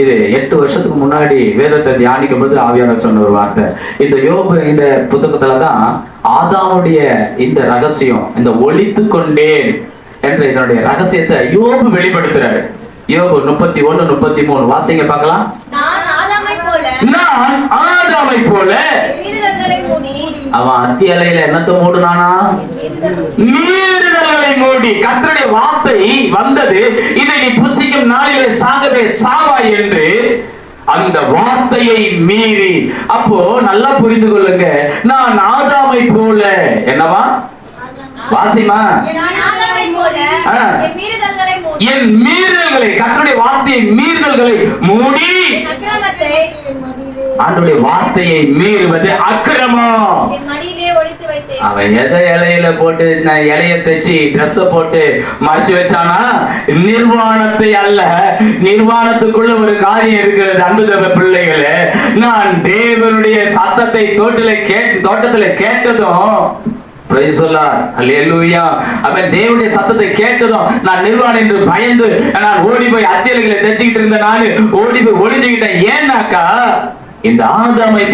இது 8 வருஷத்துக்கு முன்னாடி வேதத்தை தியானிக்கும் போது ஆவியானவர் சொன்ன ஒரு வார்த்தை. இந்த யோபு இந்த புத்தகத்துலதான் ஆதாமுடைய இந்த ரகசியம், இந்த ஒழித்து கொண்டேன் என்ற இதனுடைய ரகசியத்தை யோபு வெளிப்படுத்துறாரு. யோபு 31:33 வாசிங்க பார்க்கலாம். நான் ஆதாமை போல அவன் அத்தி அலையில என்னத்தை மூடுனானா? மீறுதல்களை மூடி. கர்த்தருடைய வார்த்தை வந்தது, இதை நீ புசிக்கும் நாளிலே சாகவே சாவாய் என்று அந்த வார்த்தையை மீறி. அப்போ நல்லா புரிந்து கொள்ளுங்க, நான் ஆதாமை போல என்னவா? வாசிமா. என் மீறுதல்களை, கர்த்தருடைய வார்த்தையை மீறுதல்களை மூடி. ஆண்டவருடைய வார்த்தையை மீறுவது அக்கிரமம். அவன் எதை இலையில போட்டு இலைய தச்சு ட்ரெஸ் போட்டு மறைச்சு வச்சானா? நிர்வாணத்தை அல்ல, நிர்வாணத்துக்குள்ள ஒரு காரியம் இருக்கிறது. அன்பு தேவ பிள்ளைகளே, நான் தேவனுடைய சத்தத்தை தோட்டத்துல கேட்டதும் அவன் தேவனுடைய சத்தத்தை கேட்டதும் நான் நிர்வாணம் என்று பயந்து நான் ஓடி போய் அத்தியலைகளை தைச்சுக்கிட்டு இருந்த நான் ஓடி போய் ஒளிஞ்சுக்கிட்டேன். ஏன்னாக்கா இந்த ஆதாமை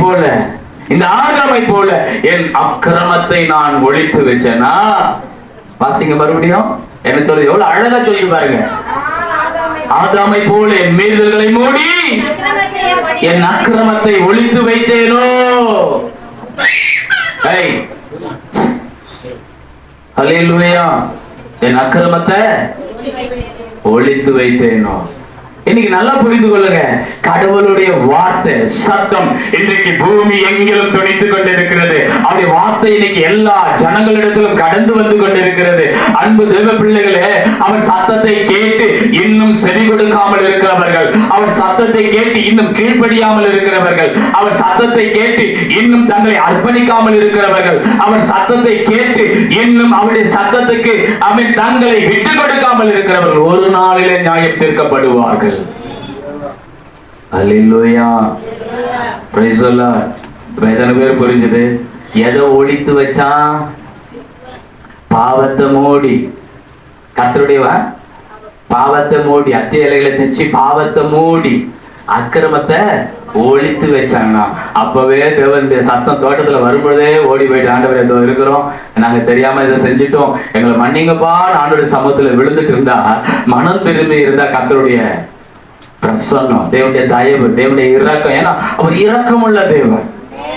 போல என் அக்கிரமத்தை நான் ஒழித்து வச்சேனா? வாசிங்க மறுபடியும். என்ன சொல்றது? எவ்வளவு அழகா சொல்லிட்டு பாருங்க. ஆதாமை போல என் மீறுதல்களை மூடி என் அக்கிரமத்தை ஒழித்து வைத்தேனோ. அல்லேலூயா. என் அக்கிரமத்தை ஒழித்து வைத்தேனோ. இன்னைக்கு நல்லா புரிந்து கொள்ளுங்க, கடவுளுடைய வார்த்தை சத்தம் இன்றைக்கு பூமி எங்கிலும் துணித்துக் கொண்டிருக்கிறது. அவருடைய வார்த்தை இன்னைக்கு எல்லா ஜனங்களிடத்திலும் கடந்து வந்து கொண்டிருக்கிறது. அன்பு தேவ பிள்ளைகளே, அவர் சத்தத்தை கேட்டு இன்னும் செவி கொடுக்காமல் இருக்கிறவர்கள், அவர் சத்தத்தை கேட்டு இன்னும் கீழ்ப்படியாமல் இருக்கிறவர்கள், அவர் சத்தத்தை கேட்டு இன்னும் தங்களை அர்ப்பணிக்காமல் இருக்கிறவர்கள், அவர் சத்தத்தை கேட்டு இன்னும் அவருடைய சத்தத்துக்கு அவன் தங்களை விட்டுக் கொடுக்காமல் இருக்கிறவர்கள் ஒரு நாளிலே நியாயம் தீர்க்கப்படுவார்கள். அல்லேலூயா. Price the Lord. எத்தனை பேர் புரிஞ்சது? எதை ஒழித்து வச்சான்? பாவத்தை மூடி. கர்த்தருடைய பாவத்தை மூடி, அத்தி இலைகளை தைச்சு பாவத்தை மூடி அக்கிரமத்தை ஒழித்து வச்சாங்கன்னா அப்பவே தேவன் சத்தம் தோட்டத்துல வரும்பொழுதே ஓடி போயிட்டு ஆண்டவர் ஏதோ இருக்கிறோம், நாங்க தெரியாம இதை செஞ்சுட்டோம், எங்களை மன்னிங்கப்பான்னு ஆண்டோட சமூகத்துல விழுந்துட்டு இருந்தா, மனம் திரும்பி இருந்தா கர்த்தருடைய பிரசன்னம், தேவனுடைய தயவு, தேவனுடைய இரக்கம். ஏன்னா அவர் இரக்கம் உள்ள தேவன்.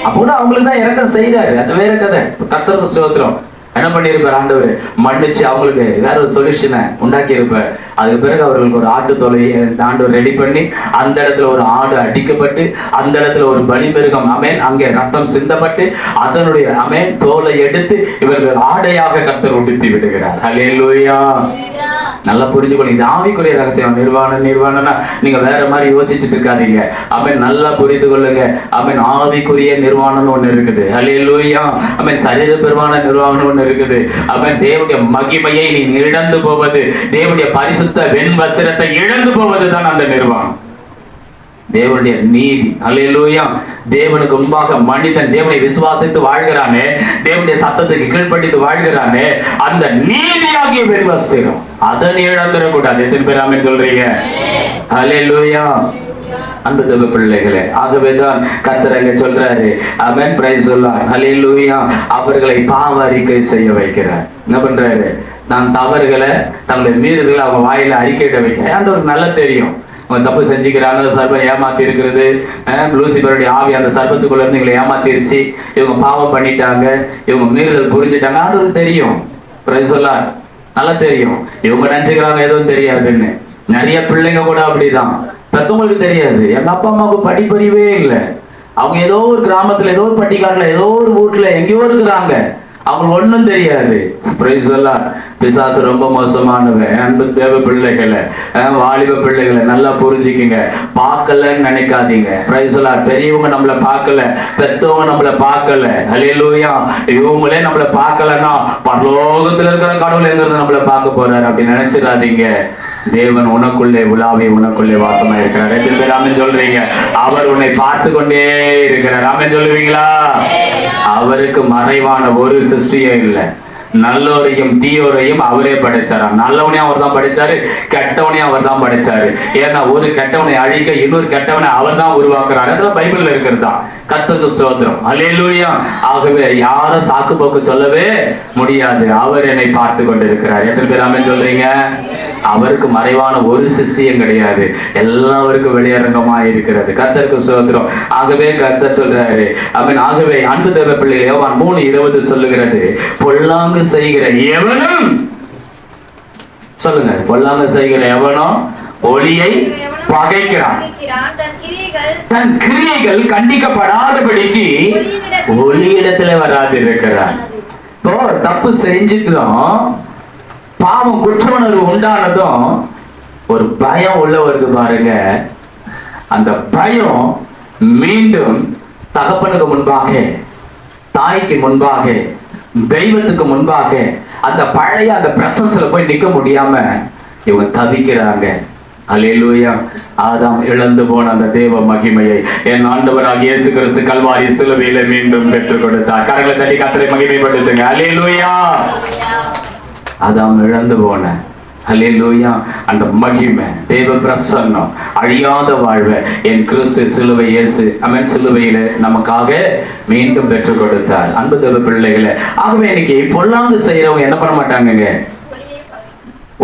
அப்போ அவங்களுக்கு தான் இரக்கம் செய்தாரு, அது வேற கதை. கர்த்தருக்கு ஸ்தோத்திரம். என்ன பண்ணிருப்பார் ஆண்டவர்? மன்னிச்சு அவங்களுக்கு வேற ஒரு சொல்யூஷனை உண்டாக்கி இருப்பார். அதுக்கு பிறகு அவர்களுக்கு ஒரு ஆட்டு தொலையை ஆண்டவர் ரெடி பண்ணி அந்த இடத்துல ஒரு ஆடு அடிக்கப்பட்டு அந்த இடத்துல ஒரு பலிமிருகம் அமேன் அங்கே ரத்தம் சிந்தப்பட்டு அதனுடைய அமேன் தோலை எடுத்து இவர்கள் ஆடையாக கர்த்தர் உடுத்தி விடுகிறார். ஹல்லேலூயா. நல்லா புரிஞ்சுக்கணும். இது ஆவிக்குரிய ரகசியம். நிர்வாணம்னா நீங்க வேற மாதிரி யோசிச்சுட்டு இருக்காதீங்க. அமேன் நல்லா புரிந்து கொள்ளுங்க. அமேன் ஆவிக்குரிய நிர்வாணம்னு ஒண்ணு இருக்குது. ஹல்லேலூயா. அமேன் சரீர பெருமான நிர்வாணம் ஒண்ணு இருக்குது. அவன் தேவனுடைய மகிமையை நீ இழந்து போவது, தேவனுடைய பரிசுத்த வெண் வஸ்திரத்தை இழந்து போவதுதான் அந்த நிர்வாணம். தேவனுடைய நீதி. அல்லேலூயா. தேவனுக்கு முன்பாக மனிதன் தேவனை விசுவாசித்து வாழ்கிறானே, தேவனுடைய சத்தத்துக்கு கீழ்ப்படித்து வாழ்கிறானே, அந்த நீதியாகிய வெண் வஸ்திரம் அதை நீ இழந்துடக்கூடாது. எத்தனை பேர் ஆமென் சொல்றீங்க? அல்லேலூயா. அந்த தேவ பிள்ளைகளே, ஆகவேதான் கர்த்தர் அங்க சொல்றாரு, ஆமென், பிரைஸ் தி லார்ட், ஹல்லேலூயா. அவர்களை பாவ அறிக்கை செய்ய வைக்கிறார். என்ன பண்றாரு? நான் தவறுகளை, தங்களுடைய மீறுதலை அவங்க வாயில அறிக்கையிட வைக்க. அந்த ஒரு நல்லா தெரியும், அவங்க தப்பு செஞ்சுக்கிறாங்க, சர்பம் ஏமாத்தி இருக்கிறது, லூசிபருடைய ஆவி அந்த சர்பத்துக்குள்ள இருந்து இவங்களை ஏமாத்திருச்சு, இவங்க பாவம் பண்ணிட்டாங்க, இவங்க மீறுதல் புரிஞ்சுட்டாங்க, அது தெரியும். பிரைஸ் தி லார்ட், நல்லா தெரியும். இவங்க நினைச்சுக்கிறாங்க எதுவும் தெரியாதுன்னு. நிறைய பிள்ளைங்க கூட அப்படிதான், பெத்தவங்களுக்கு தெரியாது. எங்க அப்பா அம்மாவுக்கு படிப்பறிவே இல்லை, அவங்க ஏதோ ஒரு கிராமத்துல, ஏதோ ஒரு பட்டிக்காட்டுல, ஏதோ ஒரு வீட்டுல எங்கேயோ இருக்கிறாங்க, அவங்களுக்கு ஒண்ணும் தெரியாது. Price the Lord. பிசாசு ரொம்ப மோசமானவன். அன்பு தேவ பிள்ளைகளை, வாலிப பிள்ளைகளை நல்லா புரிஞ்சுக்குங்க. பார்க்கலன்னு நினைக்காதீங்க. Price the Lord. பெரியவங்க நம்மள பார்க்கல, பெத்தவங்க நம்மள பார்க்கல, ஹல்லேலூயா, இவங்களே நம்மள பார்க்கலன்னா பரலோகத்துல இருக்கிற கடவுள் எங்க இருந்து நம்மள பார்க்க போறாரு அப்படி நினைச்சிடாதீங்க. தேவன் உனக்குள்ளே உலாவி உனக்குள்ளே வாசமா இருக்கிறார். எத்தனை பேர் ஆமென் சொல்றீங்க? அவர் உன்னை பார்த்து கொண்டே இருக்கிறார். ஆமென் சொல்லுவீங்களா? அவருக்கு மறைவான ஒரு சிருஷ்டியே இல்லை. நல்லோரையும் தீயோரையும் அவரே படைச்சாராம். நல்லவனையும் அவர் தான் படைச்சாரு, கெட்டவனையும் அவர் தான் படைச்சாரு. ஏன்னா ஒரு கெட்டவனை அழிக்க இன்னொரு கெட்டவனை அவர் தான் உருவாக்குறாரு. அதெல்லாம் பைபிள்ல இருக்கிறது தான். கர்த்தருக்கு ஸ்தோத்திரம், அல்லேலூயா. ஆகவே யாரும் சாக்கு போக்கு சொல்லவே முடியாது. அவர் என்னை பார்த்து கொண்டிருக்கிறார். எத்தனை பேர் ஆமென் சொல்றீங்க? அவருக்கு மறைவான ஒரு சிருஷ்டியும் கிடையாது, எல்லாருக்கும் வெளியரங்கமா இருக்கிறது. கர்த்தருக்கு ஸ்தோத்திரம். ஆகவே கர்த்தர் சொல்றாரு, ஆமென். ஆகவே அன்பு தேவ பிள்ளைகளே, யோவான் 3:20 சொல்லுகிறது, பொல்லாங்கு செய்கிற எவனும், சொல்லுங்க, பொல்லாங்கு செய்கிற எவனும் ஒளியை பகைக்கிறான், தன் கிரியைகள் கண்டிக்கப்படாதபடிக்கு ஒளியிடத்துல வராது இருக்கிறான். இப்போ தப்பு செஞ்சுக்கிறோம், பாவம் குற்றவுணர்வு உண்டானதும் ஒரு பயம் உள்ளவருக்கு பாருங்க, அந்த பயம் மீண்டும் தகப்பனுக்கு முன்பாக, தாய்க்கு முன்பாக, தெய்வத்துக்கு முன்பாக அந்த பழைய அந்த பிரசன்ஸ்ல போய் நிக்க முடியாம இவங்க தவிக்கிறாங்க. அல்லேலூயா. ஆதாம் இழந்து போன அந்த தேவ மகிமையை என் ஆண்டவராகிய இயேசு கிறிஸ்து கல்வாரி சிலுவையில மீண்டும் பெற்றுக் கொடுத்தார். கரங்களை தட்டி கர்த்தரை மகிமைப்படுத்துங்க. அல்லேலூயா. ஆதாம் இழந்து போன, அல்லேலூயா, அந்த மகிமை, தேவ பிரசன்னம், அழியாத வாழ்வை என் கிறிஸ்து சிலுவை இயேசு, ஆமென், சிலுவையில நமக்காக மீண்டும் பெற்றுக் கொடுத்தார். அன்பு தேவ பிள்ளைகளை, ஆகவே இன்னைக்கு பொல்லாங்கு செய்யறவங்க என்ன பண்ண மாட்டாங்க?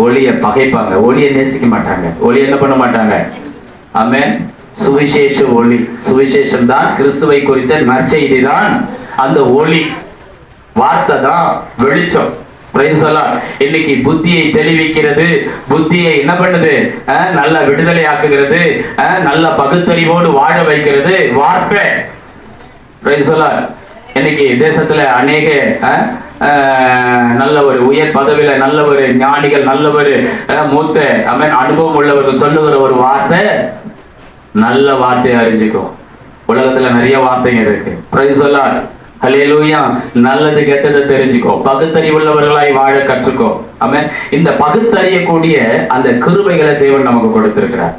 ஒளியை பகைப்பாங்க, ஒளியை நேசிக்க மாட்டாங்க, ஒளி என்ன பண்ண மாட்டாங்க? ஆமென். சுவிசேஷ ஒளி, சுவிசேஷம் தான், கிறிஸ்துவை குறித்த நற்செய்தி தான் அந்த ஒளி, வார்த்தை தான் வெளிச்சம். இன்னைக்கு புத்தியை தெளிவிக்கிறது, புத்தியை என்ன பண்ணுது? நல்ல விடுதலை ஆக்குகிறது, நல்ல பகுத்தறிவோடு வாழ வைக்கிறது வார்த்தை. இன்னைக்கு தேசத்துல அநேக நல்ல ஒரு உயர் பதவியில நல்ல ஒரு ஞானிகள், நல்ல ஒரு மூத்த அனுபவம் உள்ளவர்கள் சொல்லுகிற ஒரு வார்த்தை, நல்ல வார்த்தையை அறிஞ்சுக்கும். உலகத்துல நிறைய வார்த்தைங்க இருக்கு. Praise the Lord. ஹல்லேலூயா. நல்லது கெட்டதை தெரிஞ்சுக்கோ, பகுத்தறிவுள்ளவர்களாய் வாழ கற்றுக்கோ. ஆமென். இந்த பகுத்தறியக்கூடிய அந்த கிருபைகளை தேவன் நமக்கு கொடுத்திருக்கிறார்.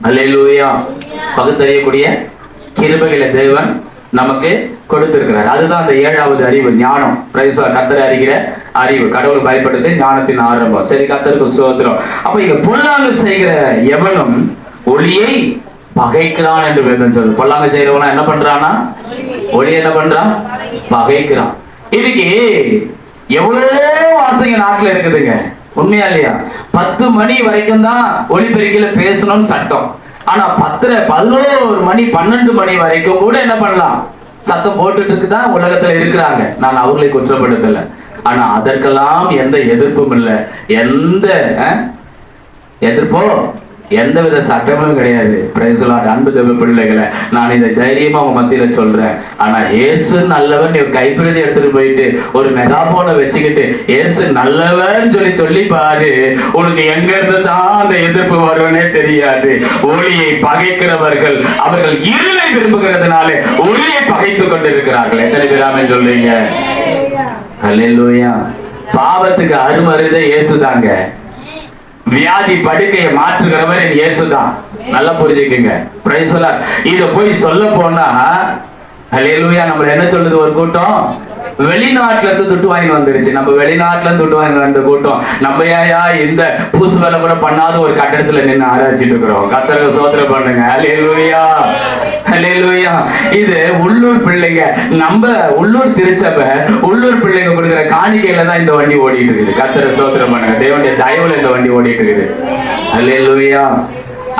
ஹல்லேலூயா. பகுத்தறியக்கூடிய கிருபைகளை தேவன் நமக்கு கொடுத்திருக்கிறார். அதுதான் அந்த 7வது அறிவு, ஞானம். Price the Lord. கர்த்தரை அறிகிற அறிவு, கடவுள் பயப்படுது, ஞானத்தின் ஆரம்பம். சரி, கர்த்தருக்கு ஸ்தோத்திரம். அப்ப இங்க பொல்லாங்கு செய்கிற எவனும் ஒளியை பகைக்கிறான் என்று வேதம் சொல்லுது. பொல்லாங்கு செய்யறவனா என்ன பண்றானா? ஒளி என்ன பண்றான்? பகைக்கிறான். இதுக்கு எவ்வளவு வார்த்தைங்க நாட்டுல இருக்குதுங்க, உண்மையா இல்லையா? 10 மணி வரைக்கும் தான் ஒளிபெருக்கில பேசணும்னு சட்டம். ஆனா 10, 11 மணி, 12 மணி வரைக்கும் கூட என்ன பண்ணலாம்? சத்தம் போட்டுட்டு தான் உலகத்துல இருக்கிறாங்க. நான் அவர்களை குற்றப்படுத்தல. ஆனா அதற்கெல்லாம் எந்த எதிர்ப்பும் இல்லை, எந்த எதிர்ப்போ எந்தவித சட்டமும் கிடையாது. Price the Lord. அன்பு தேவ பிள்ளைகளை, நான் இதை தைரியமா உங்க மத்தியில சொல்றேன். ஆனா இயேசு நல்லவன் நீ கைப்பிரதி எடுத்துட்டு போயிட்டு ஒரு மெகாபோனை வச்சுக்கிட்டு இயேசு நல்லவன் சொல்லி பாரு, உனக்கு எங்க இருந்து தான் அந்த எதிர்ப்பு வரும்னே தெரியாது. ஒளியை பகைக்கிறவர்கள் அவர்கள் இருளை விரும்புகிறதுனால ஒளியை பகைத்துக் கொண்டிருக்கிறார்கள். எத்தனை பேராமே சொல்றீங்க? ஹல்லேலூயா. பாவத்துக்கு அருமருந்தே இயேசுதாங்க. வியாதி படுக்கையை மாற்றுகிறவர் என் இயேசுதான். நல்லா புரிஞ்சுக்குங்க. Price the Lord. இத போய் சொல்ல போனா ஹல்லேலூயா, நம்மள என்ன சொல்லுது ஒரு கூட்டம்? வெளிநாட்டுல இருந்து துட்டு வாங்கி வந்துருச்சு. நம்ம வெளிநாட்டுல இருந்து துட்டு வாங்கி வந்த கூட்டம் நம்ம ஏயா இந்த பூசு வேலை கூட பண்ணாத ஒரு கட்டடத்துல நின்று ஆராய்ச்சிட்டு இருக்கிறோம். கர்த்தருக்கு ஸ்தோத்திரம் பண்ணுங்க. ஹல்லேலூயா, ஹல்லேலூயா. இது உள்ளூர் பிள்ளைங்க, நம்ம உள்ளூர் திருச்சபை உள்ளூர் பிள்ளைங்க கொடுக்குற காணிக்கையில தான் இந்த வண்டி ஓடிட்டு இருக்குது. கர்த்தருக்கு ஸ்தோத்திரம் பண்ணுங்க. தேவனுடைய தயவுல இந்த வண்டி ஓடிட்டு இருக்குது. ஹல்லேலூயா.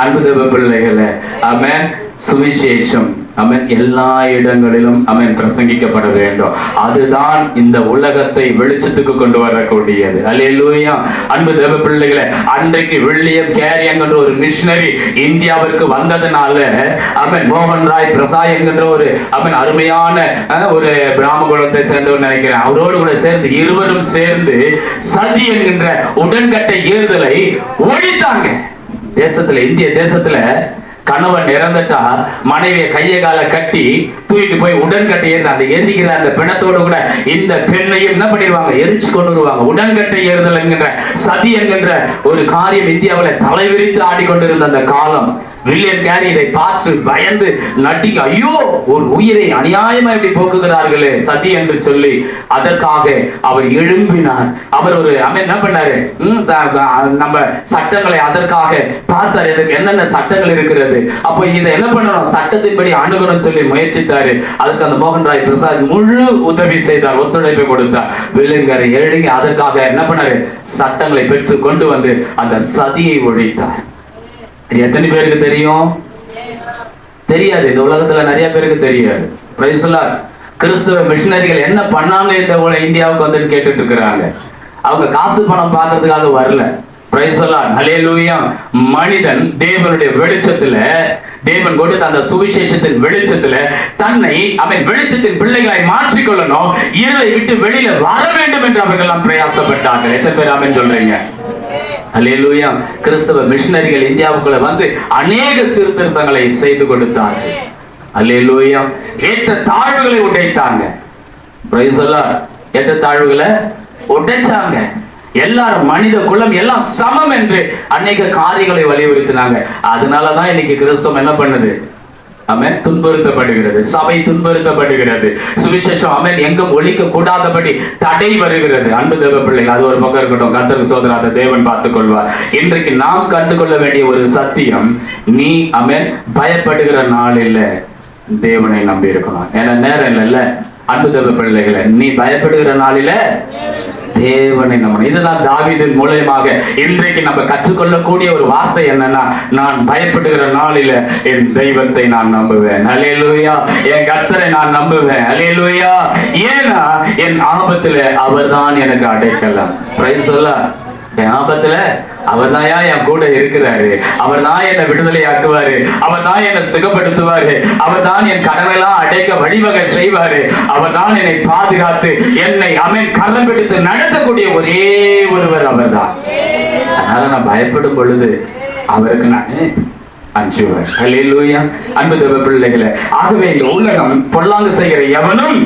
அன்பு தேவ பிள்ளைகளே, ஆமென். சுவிசேஷம் ஆமென் எல்லா இடங்களிலும் ஆமென் பிரசங்கிக்கப்பட வேண்டும். அதுதான் இந்த உலகத்தை வெளிச்சத்துக்கு கொண்டு வரக்கூடியது. அல்லேலூயா. அன்பு தேவ பிள்ளைகளே, அன்றைக்கு வில்லியம் கேரி என்கிற ஒரு மிஷனரி இந்தியாவிற்கு வந்ததுனால ஆமென் மோகன் ராய் பிரசாத் என்கிற ஒரு ஆமென் அருமையான ஒரு பிராமண குலத்தை சேர்ந்தவர் நினைக்கிறேன், அவரோடு கூட சேர்ந்து இருவரும் சேர்ந்து சதி என்கின்ற உடன்கட்டை ஏறுதலை ஒழித்தாங்க. தேசத்துல, இந்திய தேசத்துல கணவன் இறந்துட்டா மனைவியை கையை கால கட்டி தூக்கிட்டு போய் உடன்கட்டை ஏறுது. அந்த எரிக்கிற அந்த பிணத்தோடு கூட இந்த பெண்ணையும் என்ன பண்ணிடுவாங்க? எரிச்சு கொண்டு வருவாங்க. உடன்கட்டை ஏறுதல் என்கின்ற சதி என்கின்ற ஒரு காரியம் இந்தியாவில் தலைவிரித்து ஆடிக்கொண்டிருந்த அந்த காலம். வில்லியம் கேரி இதை பார்த்து பயந்து நட்டிங்க, ஐயோ ஒரு உயிரை அநியாயமா இப்படி போக்குகிறார்களே சதி என்று சொல்லி அதற்காக அவர் எழும்பினார். அவர் ஒரு என்ன பண்ணாரு? நம்ம சட்டங்களை அதற்காக பார்த்தார். இதுக்கு என்னென்ன சட்டங்கள் இருக்கிறது, அப்போ இதை என்ன பண்ணணும், சட்டத்தின்படி அணுகணும் சொல்லி முயற்சித்தாரு. அதுக்கு அந்த மோகன் ராய் பிரசாத் முழு உதவி செய்தார், ஒத்துழைப்பு கொடுத்தார். வில்லியம் கேரி எழுதி அதற்காக என்ன பண்ணாரு? சட்டங்களை பெற்று கொண்டு வந்து அந்த சதியை ஒழித்தார். எத்தனை பேருக்கு தெரியும்? தெரியாது. இந்த உலகத்துல நிறைய பேருக்கு தெரியாது. Price the Lord. கிறிஸ்தவ மிஷனரிகள் என்ன பண்ணாங்க இந்த இந்தியாவுக்கு வந்து கேட்டுட்டு இருக்கிறாங்க. அவங்க காசு பணம் பார்க்கறதுக்காக வரல. Praise the Lord. ஹல்லேலூயா. மனிதன் தேவனுடைய வெளிச்சத்துல, தேவன் கொடுத்த அந்த சுவிசேஷத்தின் வெளிச்சத்துல தன்னை அவன் வெளிச்சத்தின் பிள்ளைகளாய் மாற்றிக்கொள்ளணும், இருளை விட்டு வெளியில வர வேண்டும் என்று அவர்கள் எல்லாம் பிரயாசப்பட்டார்கள். எத்தனை பேர் ஆமென் சொல்றீங்க? அல்லேலூயா. கிறிஸ்தவ மிஷனரிகள் இந்தியாவுக்குள்ள வந்து அநேக சீர்திருத்தங்களை செய்து கொடுத்தார்கள். அல்லேலூயா. ஏற்ற தாழ்வுகளை உடைத்தாங்க. Price the Lord. ஏற்ற தாழ்வுகளை உடைச்சாங்க. எல்லாரும் மனித குலம் எல்லாம் சமம் என்று அநேக காரியங்களை வலியுறுத்தினாங்க. அதனாலதான் இன்னைக்கு கிறிஸ்தவம் என்ன பண்ணுது? ஆமென் துன்புறுத்தப்படுகிறது. சபை துன்புறுத்தப்படுகிறது. சுவிசேஷம் ஆமென் எங்கும் ஒழிக்க கூடாதபடி தடை வருகிறது. அன்பு தேவ பிள்ளைகள், அது ஒரு பக்கம் இருக்கட்டும். கர்த்தருக்கு ஸ்தோத்திரம். அதை தேவன் பார்த்துக் கொள்வார். இன்றைக்கு நாம் கண்டுகொள்ள வேண்டிய ஒரு சத்தியம், நீ ஆமென் பயப்படுகிற நாள் இல்ல, தேவனை நம்பி இருக்கணும். ஏன்னா நேரம் இல்லைல்ல. அன்பு தேவ பிள்ளைகளை, நீ பயப்படுகிற நாளில தேவனை நம்பணும். இதுதான் தாவீதின் மூலமாக இன்றைக்கு நம்ம கற்றுக்கொள்ளக்கூடிய ஒரு வார்த்தை என்னன்னா, நான் பயப்படுகிற நாளில என் தெய்வத்தை நான் நம்புவேன். அல்லேலூயா. என் கர்த்தரை நான் நம்புவேன். அல்லேலூயா. ஏன்னா என் ஆபத்துல அவர்தான் எனக்கு அடைக்கலம். Price the Lord. என் ஆபத்துல அவர் தான் என் கூட இருக்கிறாரு. அவர் தான் என்னை விடுதலை ஆக்குவாரு. அவர் தான் என்னை சுகப்படுத்துவாரு. அவர் தான் என் கடனெல்லாம் அடைக்க வழிவகை செய்வாரு. அவர் தான் என்னை பாதுகாத்து என்னை அவன் கரம் பிடித்து நடத்தக்கூடிய ஒரே ஒருவர் அவர் தான். அதனால நான் பயப்படும் பொழுது அவருக்கு நான் அஞ்சுவேன். அல்லேலூயா. அன்பு தேவ பிள்ளைகளே, ஆகவே இந்த உலகம் பொல்லாங்கு செய்கிற எவனும்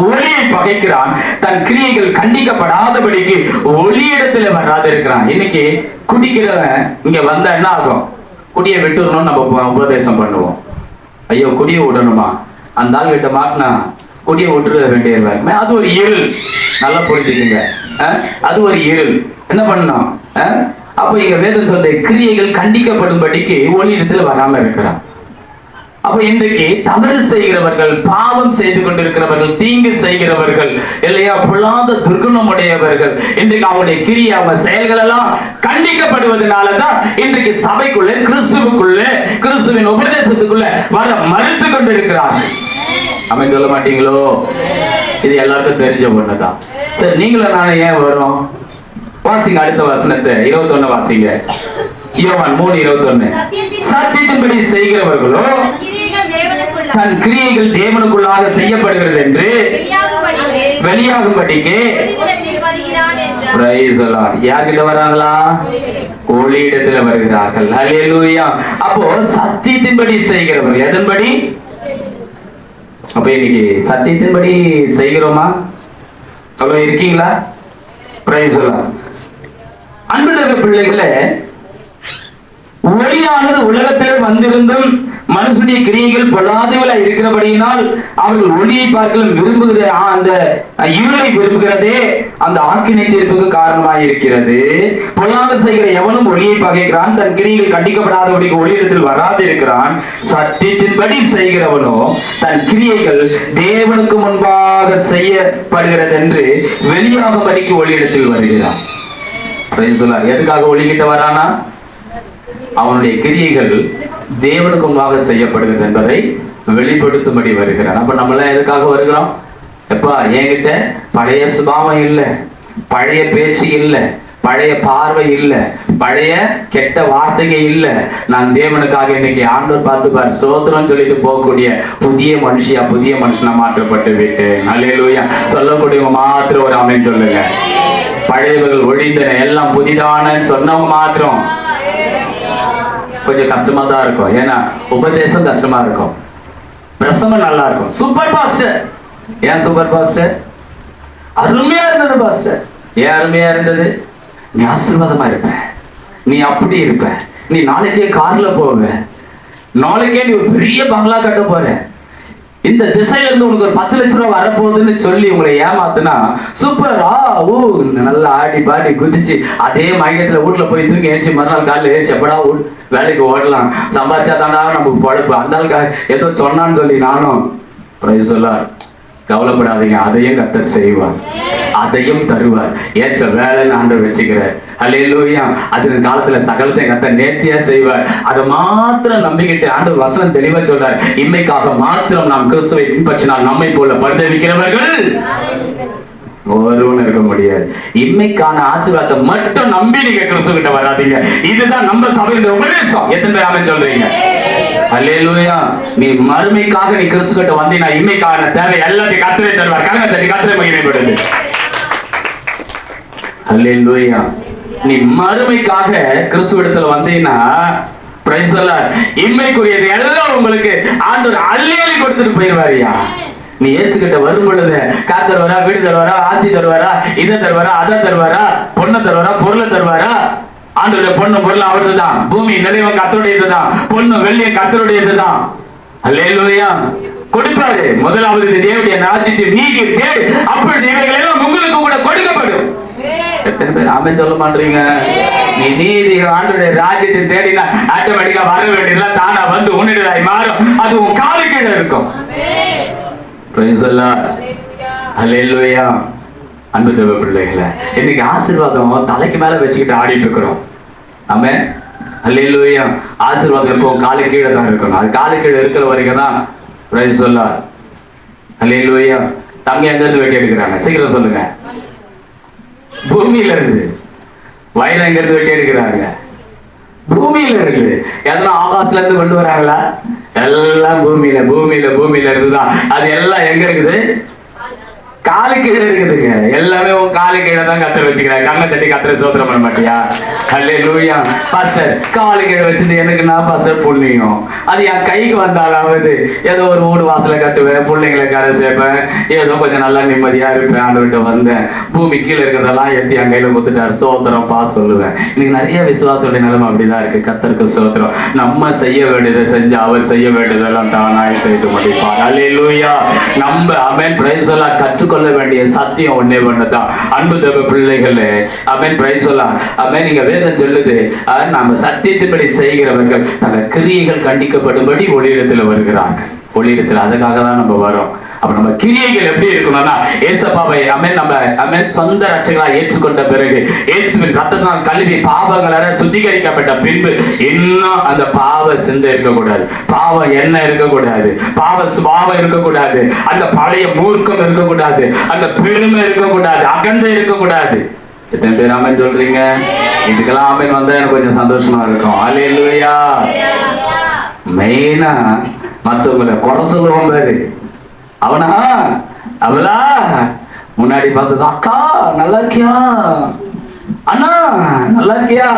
ஒளியை பகைக்கிறான், தன் கிரியைகள் கண்டிக்கப்படாதபடிக்கு ஒளியிடத்துல வராது இருக்கிறான். இன்னைக்கு குடிக்கிறவன் இங்க வந்தா என்ன ஆகும்? குடியை விட்டுறணும் நம்ம உபதேசம் பண்ணுவோம். ஐயோ குடியை விடணுமா? அந்த ஆள் கிட்ட மாட்டினா குடியை விட்டுற வேண்டிய அது ஒரு இருள். நல்லா புரிஞ்சுக்குங்க. அது ஒரு இருள். என்ன பண்ணணும்? அப்போ இங்க வேதம் சொல்ற கிரியைகள் கண்டிக்கப்படும்படிக்கு ஒளியிடத்துல வராம இருக்கிறான். அப்ப இன்றைக்கு தவறு செய்கிறவர்கள், பாவம் செய்து கொண்டிருக்கிறவர்கள், தீங்கு செய்கிறவர்கள் இல்லையா, பொல்லாத துர்குணமுடையவர்கள், இன்றைக்கு அவங்களுடைய கிரியை, அவங்க செயல்கள் எல்லாம் கண்டிக்கப்படுவதனாலதான் இன்றைக்கு சபைக்குள்ள, கிறிஸ்துவுக்குள்ள, கிறிஸ்துவின் உபதேசத்துக்குள்ள வர மறுத்து கொண்டிருக்கிறார்கள். அவன் சொல்ல மாட்டீங்களோ? இது எல்லாருக்கும் தெரிஞ்ச ஒண்ணுதான். சரி, நீங்களும் நானும் ஏன் வரும்? வாசிங்க அடுத்த வசனத்தை, 21 வாசிங்க. யோவான் 3:21. சத்தியத்தின்படி செய்கிறவர்களோ தன் கிரியைகள் தேவனுக்குள்ளாக செய்யப்படுகிறது என்று வெளியாகும்படிக்கு யார்கிட்ட வராங்களா? ஒளியிடத்துல வருகிறார்கள். அல்லேலூயா. அப்போ சத்தியத்தின்படி செய்கிறவர்கள் எதன்படி? அப்ப இன்னைக்கு சத்தியத்தின்படி செய்கிறோமா? அவ்வளவு இருக்கீங்களா? பிரைஸ் சொல்லலாம். அன்பு தேவ பிள்ளைகளே, ஒளியானது உலகத்திலே வந்திருந்தும் மனுஷனுடைய கிரியைகள் பொல்லாதவளா இருக்கிறபடியினால் அவர்கள் ஒளியை பார்க்கலும் விரும்புகிற அந்த இருளை விரும்புகிறதே அந்த ஆக்கினை தீர்ப்புக்கு காரணமாக இருக்கிறது. பொல்லாத செய்கிற எவனும் ஒளியை பகைக்கிறான், தன் கிரியைகள் கண்டிக்கப்படாதபடிக்கு ஒளியிடத்தில் வராது இருக்கிறான். சத்தியத்தின்படி செய்கிறவனோ தன் கிரியைகள் தேவனுக்கு முன்பாக செய்யப்படுகிறது என்று வெளியாகும்படிக்கு ஒளியிடத்தில் வருகிறான். எதுக்காக ஒளிகிட்ட வரானா? அவனுடைய கிரியைகள் தேவனுக்கு முன்பாக செய்யப்படுகிறது என்பதை வெளிப்படுத்தும்படி வருகிறான். அப்ப நம்ம எல்லாம் எதுக்காக வருகிறோம்? எப்பா, என்கிட்ட பழைய சுபாவம் இல்லை, பழைய பேச்சு இல்லை, பழைய பார்வை இல்லை, பழைய கெட்ட வார்த்தைகள் இல்லை. நான் தேவனுக்காக இன்னைக்கு ஆண்டவர் பார்த்து பார் சோத்திரம் சொல்லிட்டு போகக்கூடிய புதிய மனுஷனா மாற்றப்பட்டு விட்டேன். அல்லேலூயா. சொல்லக்கூடியவங்க மாத்திரம் ஒரு ஆமென் சொல்லுங்க. பழையவர்கள் ஒழிந்தன, எல்லாம் புதிதான சொன்னவங்க மாத்திரம். கொஞ்சம் கஷ்டமா தான் இருக்கும், ஏன்னா உபதேசம் கஷ்டமா இருக்கும், பிரசங்கம் நல்லா இருக்கும். Super pastor. ஏன் சூப்பர் பாஸ்டர்? அருமையா இருந்தது பாஸ்டர். ஏன் அருமையா இருந்தது? நீ ஆசீர்வாதமா இருப்ப, நீ அப்படி இருப்ப, நீ நாளைக்கே கார்ல போவ, நாளைக்கே நீ ஒரு பெரிய பங்களா கட்ட போற, இந்த திசையில இருந்து உனக்கு ஒரு 10 லட்சம் ரூபாய் வரப்போகுதுன்னு சொல்லி உங்களை ஏமாத்துனா சூப்பரா நல்லா ஆடி பாடி குதிச்சு அதே மையத்துல வீட்டுல போய் தூங்கி ஏச்சு மறுநாள் காலையில் ஏச்சு எப்படா வேலைக்கு ஓடலாம், சம்பாதிச்சா தாண்டா நமக்கு பொழப்பு, அந்த ஏதோ சொன்னான்னு சொல்லி நானும் பிரைஸ் சொல்லார். கவலைப்படாதீங்க, அதையும் கர்த்தர் செய்வார், அதையும் தருவார். ஏற்ற வேலைன்னு ஆண்டவர் வச்சுக்கிறார். அல்லேலூயா. அது காலத்துல சகலத்தை கர்த்தர் நேர்த்தியா செய்வார். அதை மாத்திரம் நம்பிக்கிட்டு ஆண்டவர் வசனம் தெளிவா சொல்றார். இன்மைக்காக மாத்திரம் நாம் கிறிஸ்துவை பின்பற்றினால் நம்மை போல பரிதபிக்கிறவர்கள் ஒருவன் இருக்க முடியாது. இன்மைக்கான ஆசீர்வாதத்தை மட்டும் நம்பி நீங்க கிறிஸ்து கிட்ட வராதீங்க. இதுதான் நம்ம சபையின் உபதேசம். எத்தனை பேர் ஆமென் சொல்றீங்க? அல்லேலூயா. நீ மறுமைக்காக நீ கிறிஸ்து கிட்ட வந்தீனா இன்மைக்கான தேவை எல்லாத்தையும் கர்த்தரே தருவார். கரங்க தட்டி கர்த்தரை மகிமைப்படுது. அல்லேலூயா. நீ மறுமைக்காக கிறிஸ்துவிடத்துல வந்தீனா பிரைஸ் சொல்லார், இன்மைக்குரியது எல்லாம் உங்களுக்கு ஆண்டவர் அள்ளி கொடுத்துட்டு போயிடுவாரியா. நீ இயேசு கிட்ட வரும் பொழுது கார் தருவாரா, வீடு தருவாரா, ஆஸ்தி தருவாரா, இதை தருவாரா, அதை தருவாரா, பொண்ணை தருவாரா, பொருளை தருவாரா? ஆண்டவருடைய பொண்ணு பொருள் அவருதுதான், பூமி நிலையம் கர்த்தருடையதுதான், பொண்ணு வெள்ளியம் கர்த்தருடையதுதான். அல்லேலூயா. கொடுப்பாரு. முதலாவது தேவனுடைய ராஜ்யத்தை நீதி தேடு, அப்பொழுது இவைகள் எல்லாம் உங்களுக்கு கூட கொடுக்கப்படும். எத்தனை பேர் ஆமென் சொல்ல மாட்டீங்க? நீ நீதி ஆண்டவருடைய ராஜ்யத்தை தேடினா ஆட்டோமேட்டிக்கா வர வேண்டியதெல்லாம் தானா வந்து உன்னிடலாய் மாறும். அது உன் காலு கீழே இருக்கும். Praise the Lord. அல்லேலூயா. அன்பு தேவ பிள்ளைகளே, இன்னைக்கு ஆசீர்வாதம் தலைக்கு மேல வச்சுக்கிட்டு ஆடிட்டு இருக்கிறோம். ஆமென். அல்லேலூயா. ஆசீர்வாதம் இருக்கும் காலு கீழே தான் இருக்கணும். அது காலு கீழே இருக்கிற வரைக்கும் தான். Praise the Lord. அல்லேலூயா. தங்க எங்க இருந்து வெட்டி எடுக்கிறாங்க? சீக்கிரம் சொல்லுங்க. பூமியில இருந்து. வயல எங்க இருந்து வெட்டி எடுக்கிறாங்க? பூமியில இருக்கு. எல்லாம் ஆகாசத்துல இருந்து கொண்டு வராங்களா? எல்லாம் பூமியில இருந்துதான். அது எல்லாம் எங்க இருக்குது? காலு கீழே இருக்குதுங்க. எல்லாமே உன் காலு கீழே தான் கர்த்தர் வச்சுக்கிறார். கண்ணை தட்டி கர்த்தரை ஸ்தோத்திரம் பண்ண மாட்டியா? அல்லேலூயா. பாஸ்டர் காலு கீழே வச்சுட்டு எனக்கு நான் பாஸ்டர் புண்ணியம், அது என் கைக்கு வந்தாலாவது ஏதோ ஒரு வீடு வாசல கட்டுவேன், பிள்ளைங்களை கரை சேர்ப்பேன், ஏதோ கொஞ்சம் நல்லா நிம்மதியா இருப்பேன். ஆண்டவர்கிட்ட வந்தேன், பூமி கீழே இருக்கிறதெல்லாம் எத்தி என் கையில கொடுத்துட்டாரு, ஸ்தோத்திரம் பா சொல்லுவேன். இன்னைக்கு நிறைய விசுவாச நிலைமை அப்படிதான் இருக்கு. கர்த்தருக்கு ஸ்தோத்திரம். நம்ம செய்ய வேண்டியதை செஞ்சு அவர் செய்ய வேண்டியதெல்லாம் தானாய் செய்து முடிப்பார். அல்லேலூயா. நம்ம ஆமென் பிரைஸ் சொல்ல கற்றுக்கொள்ள வேண்டிய சத்தியம் ஒன்னே ஒண்ணுதான். அன்பு தேவ பிள்ளைகளே, ஆமென் பிரைஸ் சொல்ல ஆமென். நீங்க வேதம் சொல்லுது, நாம சத்தியத்தின்படி செய்கிறவர்கள் தங்கள் கிரியைகள் கண்டிக்கப்படும்படி ஒளியிடத்தில் வருகிறார்கள். ஒளியிடத்தில் அதுக்காக தான் நம்ம வரோம். அப்ப நம்ம கிரியைகள் எப்படி இருக்கணும்னா ஏசப்பாவை ஆமென் நம்ம ஆமென் சொந்த ரட்சகரா ஏற்றுக்கொண்ட பிறகு இயேசுவின் ரத்தத்தினால் கழுவி பாவங்களால சுத்திகரிக்கப்பட்ட பின்பு இன்னும் அந்த பாவ சிந்தை இருக்கக்கூடாது, பாவ எண்ணம் இருக்கக்கூடாது, பாவ சுபாவம் இருக்கக்கூடாது, அந்த பழைய மூர்க்கம் இருக்கக்கூடாது, அந்த பெருமை இருக்கக்கூடாது, அகந்தை இருக்கக்கூடாது. எத்தனை பேர் ஆமென் சொல்றீங்க? இதுக்கெல்லாம் ஆமென் வந்தா எனக்கு கொஞ்சம் சந்தோஷமா இருக்கும். அல்லேலூயா. மெயினா மத்தவங்களை குறை சொல்லுவோம் பாரு, அவனா அவளா முன்னாடி பார்த்தது அக்கா நல்லா இருக்கியா, அண்ணா நல்லா இருக்கியா,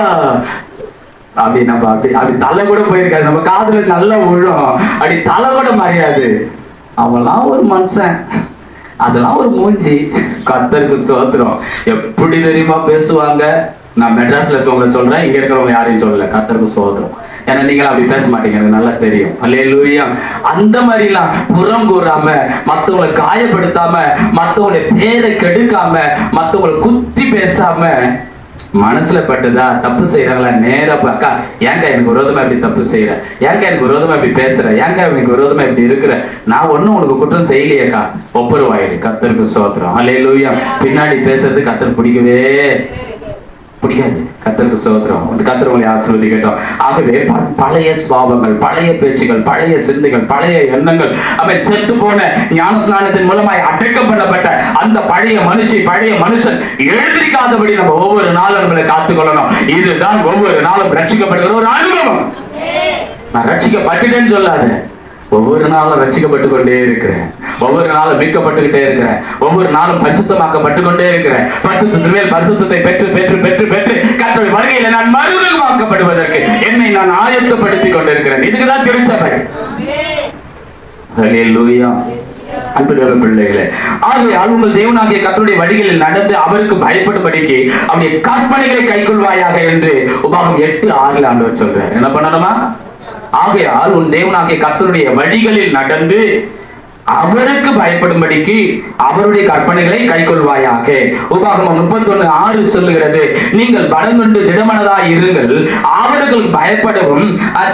அப்படி நம்ம அப்படி தலை கூட போயிருக்காது, நம்ம காதுல நல்லா விழும், அப்படி தலை கூட மறையாது. அவெல்லாம் ஒரு மனுஷன், அதெல்லாம் ஒரு மூஞ்சி. கர்த்தருக்கு ஸ்தோத்திரம். எப்படி தெரியுமா பேசுவாங்க? நான் மெட்ராஸ்ல இருக்கவங்க சொல்றேன், இங்க இருக்கிறவங்க யாரையும் சொல்லல. கர்த்தருக்கு ஸ்தோத்திரம். ஏன்னா நீங்களும் அப்படி பேச மாட்டீங்க, எனக்கு நல்லா தெரியும். அல்லேலூயா. அந்த மாதிரிலாம் புறம் கூறாம, மத்தவங்களை காயப்படுத்தாம, மத்தவங்களுடைய பேரை கெடுக்காம, மத்தவங்களை குத்தி பேசாம, மனசுல பட்டுதா தப்பு செய்யறாங்களா நேரா அக்கா, ஏங்க எனக்கு விரோதமா இப்படி தப்பு செய்யற, ஏங்க எனக்கு விரோதமா இப்படி பேசுற, ஏங்க எனக்கு விரோதமா இப்படி இருக்கிற, நான் ஒண்ணும் உனக்கு குற்றம் செய்யலையேக்கா, ஒப்புரவாயிடு. கர்த்தருக்கு ஸ்தோத்திரம். அல்லேலூயா. பின்னாடி பேசுறது கர்த்தர் பிடிக்கவே பிடிக்காது. கர்த்தருக்கு ஸ்தோத்திரம். கர்த்தர் உங்களை ஆசீர்வதிக்கட்டும். ஆகவே பழைய சுபாவங்கள், பழைய பேச்சுகள், பழைய சிந்தைகள், பழைய எண்ணங்கள், அவன் செத்து போன ஞானஸ்நானத்தின் மூலமாய் அடக்கம் பண்ணப்பட்ட அந்த பழைய மனுஷன் எழுந்திருக்காதபடி நம்ம ஒவ்வொரு நாளும் நம்மளை காத்துக்கொள்ளணும். இதுதான் ஒவ்வொரு நாளும் ரட்சிக்கப்படுகிற ஒரு அனுபவம். நான் ரட்சிக்கப்பட்டுட்டேன்னு சொல்லாத, ஒவ்வொரு நாளும் ரட்சிக்கப்பட்டு கொண்டே இருக்கிறேன், ஒவ்வொரு நாளும் மீட்கப்பட்டுக்கிட்டே இருக்கிறேன், ஒவ்வொரு நாளும் பரிசுத்தமாக்கப்பட்டு கொண்டே இருக்கிறேன். பரிசுத்தத்தின் மேல் பரிசுத்தத்தை பெற்று பெற்று பெற்று பெற்று கர்த்தருடைய வருகையில நான் மறுரூபமாக்கப்படுவதற்கு என்னை நான் ஆயத்தப்படுத்திக் கொண்டிருக்கிறேன். இதுக்குதான் திருச்சபை. அல்லேலூயா. அன்பு தேவ பிள்ளைகளே, ஆகையால் உங்கள் தேவனாகிய கர்த்தருடைய வழிகளில் நடந்து அவருக்கு பயப்படும்படிக்கு அவருடைய கற்பனைகளை கைக்கொள்வாயாக என்று உபாகம் 8:6 ஆண்டவர் சொல்றார். என்ன பண்ணணுமா? ஆகையால் உன் தேவனாகிய கர்த்தருடைய வழிகளில் நடந்து அவருக்கு பயப்படும்படிக்கு அவருடைய கற்பனைகளை கைக்கொள்வாயாக. உபாகமம் 31:6 சொல்லுகிறது, நீங்கள் பலம் கொண்டு திடமனதாய் இருங்கள், அவர்களுக்கு பயப்படவும்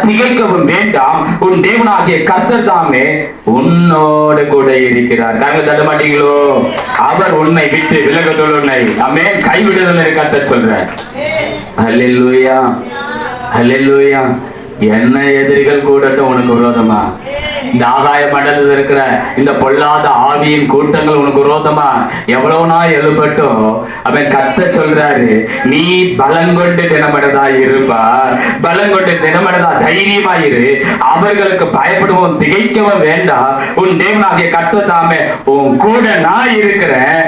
திகைக்கவும் வேண்டாம், உன் தேவனாகிய கர்த்தர் தாமே உன்னோடு கூட இருக்கிறார். கண்கள் தட்ட மாட்டீங்களோ? அவர் உன்னை விட்டு விலகுதலை ஆமென் கைவிடுதலை கர்த்தர் சொல்றார். அல்லேலூயா. அல்லேலூயா. என்ன எதிரிகள் கூடட்டும் உனக்கு விரோதமா, இந்த ஆகாய மண்டலத்தில் இருக்கிற இந்த பொல்லாத ஆவியின் கூட்டங்கள் உனக்கு விரோதமா எவ்வளவு நாள் எழுப்பட்டும், அவன் கர்த்தர் சொல்றாரு, நீ பலங்கொண்டு தினமடதா இருப்பா, பலங்கொண்டு தினமடதா தைரியமாயிரு, அவர்களுக்கு பயப்படவும் திகைக்கவும் வேண்டாம், உன் தேவனாகிய கர்த்தர் தாமே உன் கூட நான் இருக்கிறேன்,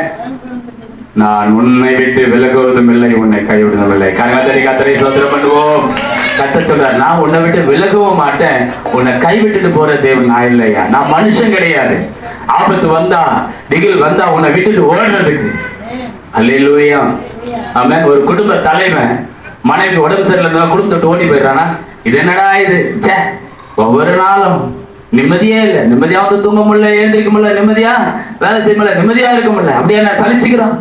நான் உன்னை விட்டு விலகுவதும் இல்லை, உன்னை கைவிடுவதும் இல்லை. கர்த்தரை ஸ்தோத்திரம் பண்ணுவோம். கர்த்தர் சொல்றார், நான் உன்னை விட்டு விலகவும் மாட்டேன், உன்னை கைவிட்டுட்டு போற தேவன் நான் இல்லையா, நான் மனுஷன் கிடையாது. ஆபத்து வந்தா திகில் வந்தா உன்னை விட்டுட்டு ஓடுறதுக்கு. அல்லேலூயா. ஆமென். ஒரு குடும்ப தலைவன் மனைவி உடம்பு சரியில்லை குடும்பத்தை ஓடி போயிடுறானா, இது என்னடா இது, சே ஒவ்வொரு நாளும் நிம்மதியே இல்லை, நிம்மதியா வந்து தூங்க முடியல, எழுந்திருக்க முடியல, நிம்மதியா வேலை செய்ய முடியல, நிம்மதியா இருக்க முடியல, அப்படியே நான் சலிச்சுக்கிறோம்.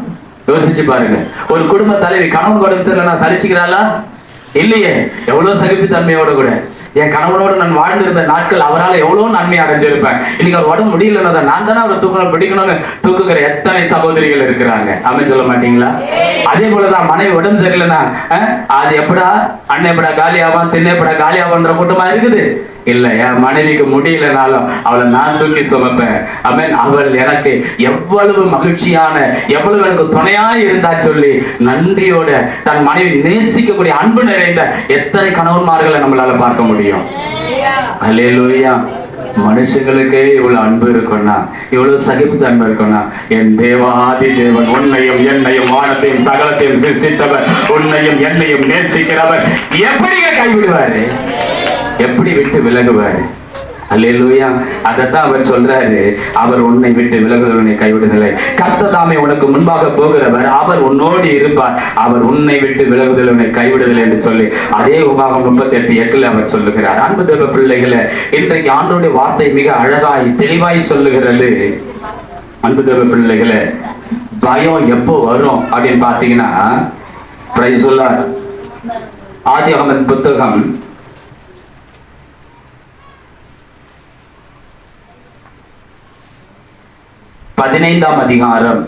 யோசிச்சு பாருங்க, ஒரு குடும்ப தலைவி கணவன் உடம்பு சரியில்லை நான் சலிச்சுக்கிறாளா? இல்லையே. எவ்வளவு சகிப்புத்தன்மையோட கூட என் கணவனோட நான் வாழ்ந்திருந்த நாட்கள் அவரால் எவ்வளவு நன்மை அடைஞ்சிருப்பேன். இன்னைக்கு அவர் உடம்பு முடியலன்னா நான் தானே அவர் தூக்கணும் பிடிக்கணும்னு தூக்குகிற எத்தனை சகோதரிகள் இருக்கிறாங்க. அப்படின்னு சொல்ல மாட்டீங்களா? அதே போலதான் மனைவி உடம்பு சரியில்லைன்னா அது எப்படா அண்ணன் எப்படா காலியாவான், திண்ணை எப்படா காலியாவான்ற கூட்டமா இருக்குது. இல்ல, என் மனைவிக்கு முடியலனாலும் அவளை நான் தூக்கி சுமப்பேன். அவன் அவள் எனக்கு எவ்வளவு மகிழ்ச்சியான, எவ்வளவு எனக்கு துணையா இருந்தா சொல்லி நன்றியோட தன் மனைவி நேசிக்கக்கூடிய அன்பு நிறைந்த எத்தனை கணவன்மார்களை நம்மளால பார்க்க முடியும். அல்லேலூயா. மனுஷங்களுக்கே இவ்வளவு அன்பு இருக்கும்னா, இவ்வளவு சகிப்புத்தன்மை இருக்கும்னா, என் தேவாதி தேவன் உன்னையும் என்னையும் வானத்தையும் சகலத்தையும் சிருஷ்டித்தவர், உன்னையும் என்னையும் நேசிக்கிறவர் எப்படி கைவிடுவாரு, எப்படி விட்டு விலகுவாரு? அல்லேலூயா. அதைத்தான் அவர் சொல்றாரு, அவர் உன்னை விட்டு விலகுவதை கைவிடுதலை, கர்த்தர் தாமே உனக்கு முன்பாக போகிறவர், அவர் உன்னோடு இருப்பார், அவர் உன்னை விட்டு விலகுதலை கைவிடுதலை என்று சொல்லி அதே உபாகம் 38:8 அவர் சொல்லுகிறார். அன்பு தேவ பிள்ளைகளை, இன்றைக்கு ஆண்டவருடைய வார்த்தை மிக அழகாய் தெளிவாய் சொல்லுகிறது. அன்பு தேவ பிள்ளைகளை, பயம் எப்போ வரும் அப்படின்னு பாத்தீங்கன்னா, பிரைஸ் தி லார்ட், ஆதியாகமம் புத்தகம் 15ஆம் அதிகாரம்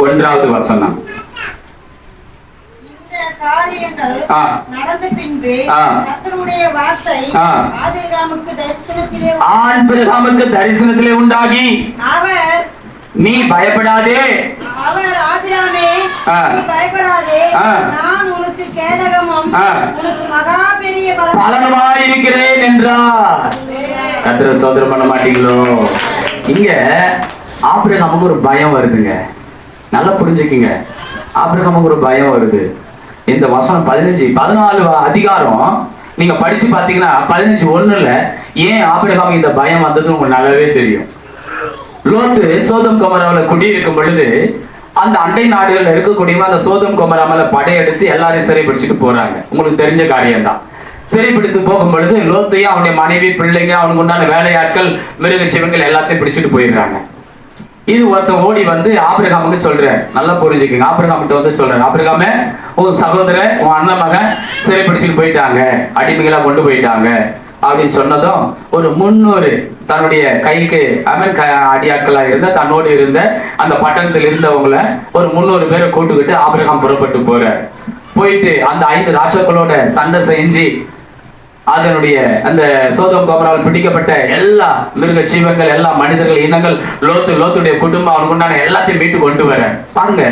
1வது வசனம். இந்த காரியங்கள் நடந்த பின்பு கர்த்தருடைய வார்த்தை ஆபிரகாமுக்கு தரிசனத்திலே உண்டாகி அவர், நீ பயப்படாதே, அவர் ஆபிரகாமே நீ பயப்படாதே, நான் உனக்கு கேடகமும் உனக்கு மகா பெரிய பலனுமாய் இருக்கிறேன் என்றார். கர்த்தரை ஸ்தோத்திரம் பண்ண மாட்டீங்களோ? இங்க ஆபிரகாமுக்கு ஒரு பயம் வருதுங்க. நல்லா புரிஞ்சுக்கிங்க, ஆபிரகாமுக்கு ஒரு பயம் வருது. இந்த வசனம் 14 அதிகாரம் நீங்க படிச்சு பாத்தீங்கன்னா 15:1 ஏன் ஆபிரகாமுக்கு இந்த பயம் வந்தது உங்களுக்கு நல்லாவே தெரியும். லோத்து சோதம் கொமராவில் குடியிருக்கும் பொழுது அந்த அண்டை நாடுகள்ல இருக்கக்கூடியவங்க அந்த சோதம் கொமராமல படையெடுத்து எல்லாரையும் சிறைபிடிச்சிட்டு போறாங்க. உங்களுக்கு தெரிஞ்ச காரியம்தான். சிறைப்பிடித்து போகும் பொழுது லோத்தையும் அவனுடைய மனைவி, பிள்ளைங்க, அவனுக்கு உண்டான வேலையாட்கள், மிருக ஜீவன்கள் எல்லாத்தையும் பிடிச்சிட்டு போயிடுறாங்க. இது ஒருத்தன் ஓடி வந்து ஆபிரகாமுக்கு சொல்றாரு, நல்லா புரிஞ்சுக்கங்க. ஆபிரகாம்கிட்ட வந்து சொல்றாரு, ஆபிரகாமே, உன் சகோதரன், உன் அண்ணன் மகன் சிறைப்பிடிச்சிட்டு போயிட்டாங்க, அடிமைகளா கொண்டு போயிட்டாங்க அப்படின்னு சொன்னதும் ஒரு 300 தன்னுடைய கைக்கு அடியாட்களா இருந்த தன்னோடு இருந்த அந்த பட்டணத்தில் இருந்தவங்கள ஒரு 300 பேரை கூட்டுக்கிட்டு ஆபிரகாம் புறப்பட்டு போறார். போயிட்டு அந்த 5 ராஜாக்களோட சண்டை செஞ்சு அதனுடைய அந்த சோதம் கோமராவில் பிடிக்கப்பட்ட எல்லா மிருக ஜீவன்கள், எல்லா மனிதர்கள், இனங்கள், லோத்துடைய குடும்பம், அவனுக்கு உண்டான எல்லாத்தையும் மீட்டு கொண்டு வர பாருங்க.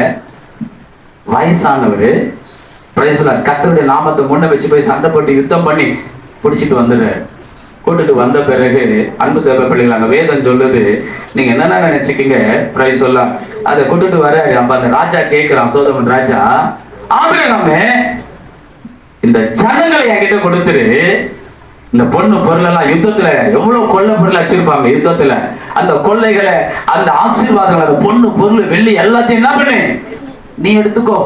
வயசானவர் கர்த்தருடைய நாமத்தை முன்ன வச்சு போய் சண்டை போட்டு யுத்தம் பண்ணி பிடிச்சிட்டு வந்துடுறாரு. கூட்டிட்டு வந்த பிறகு அன்பு தேவ பிள்ளைகள், அங்க வேதம் சொல்லுது, நீங்க என்னென்ன நினைச்சுக்கீங்க, பிரைஸ் சொல்ல அதை கூட்டிட்டு வர. அப்ப அந்த ராஜா கேட்கிறான், சோதமன் ராஜா, ஆபிரகாமே, இந்த ஜனங்களை என்கிட்ட கொடுத்துரு, இந்த பொண்ணு பொருள் எல்லாம் யுத்தத்துல எவ்வளவு கொள்ளை பொருள் வச்சிருப்பாங்க, யுத்தத்துல அந்த கொள்ளைகளை, அந்த ஆசீர்வாதங்கள், அந்த பொண்ணு பொருள் வெள்ளி எல்லாத்தையும் என்ன பண்ணு, நீ எடுத்துக்கோ.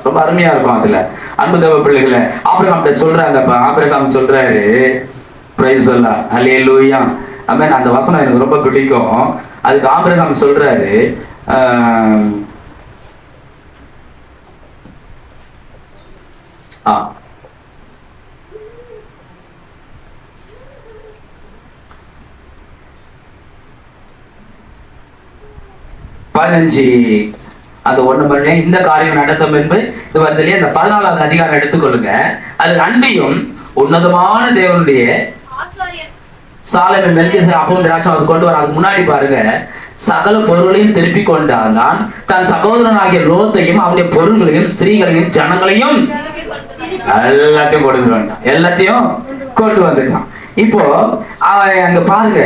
ரொம்ப அருமையா இருக்கும். அதுல அன்பு தேவ பிள்ளைகளை ஆபிரகாம் சொல்றாங்க. ஆபிரகாம் சொல்றாரு, பிரைஸ் சொல்லா, ஹல்லேலூயா, ஆமென். அந்த வசனம் எனக்கு ரொம்ப பிடிக்கும். அதுக்கு ஆபிரகாம் சொல்றாரு, 15 அது 1 மணி இந்த காரியம் நடத்தும் என்பது இது வருதுலயே அந்த 14வது அதிகாரம் எடுத்துக்கொள்ளுங்க. அது அன்பியும் உன்னதமான தேவனுடைய சாலமன் மெல்கிசேதேக் அப்பம் திராட்சை கொண்டு வர. அதுக்கு முன்னாடி பாருங்க, சகல பொருளையும் திருப்பி கொண்டான், தன் சகோதரனாகிய லோத்தையும் அவனுடைய பொருள்களையும் ஸ்திரீகளையும் ஜனங்களையும் எல்லாத்தையும் கொண்டு வந்தான், எல்லாத்தையும் கொண்டு வந்துட்டான். இப்போ அங்க பாருங்க,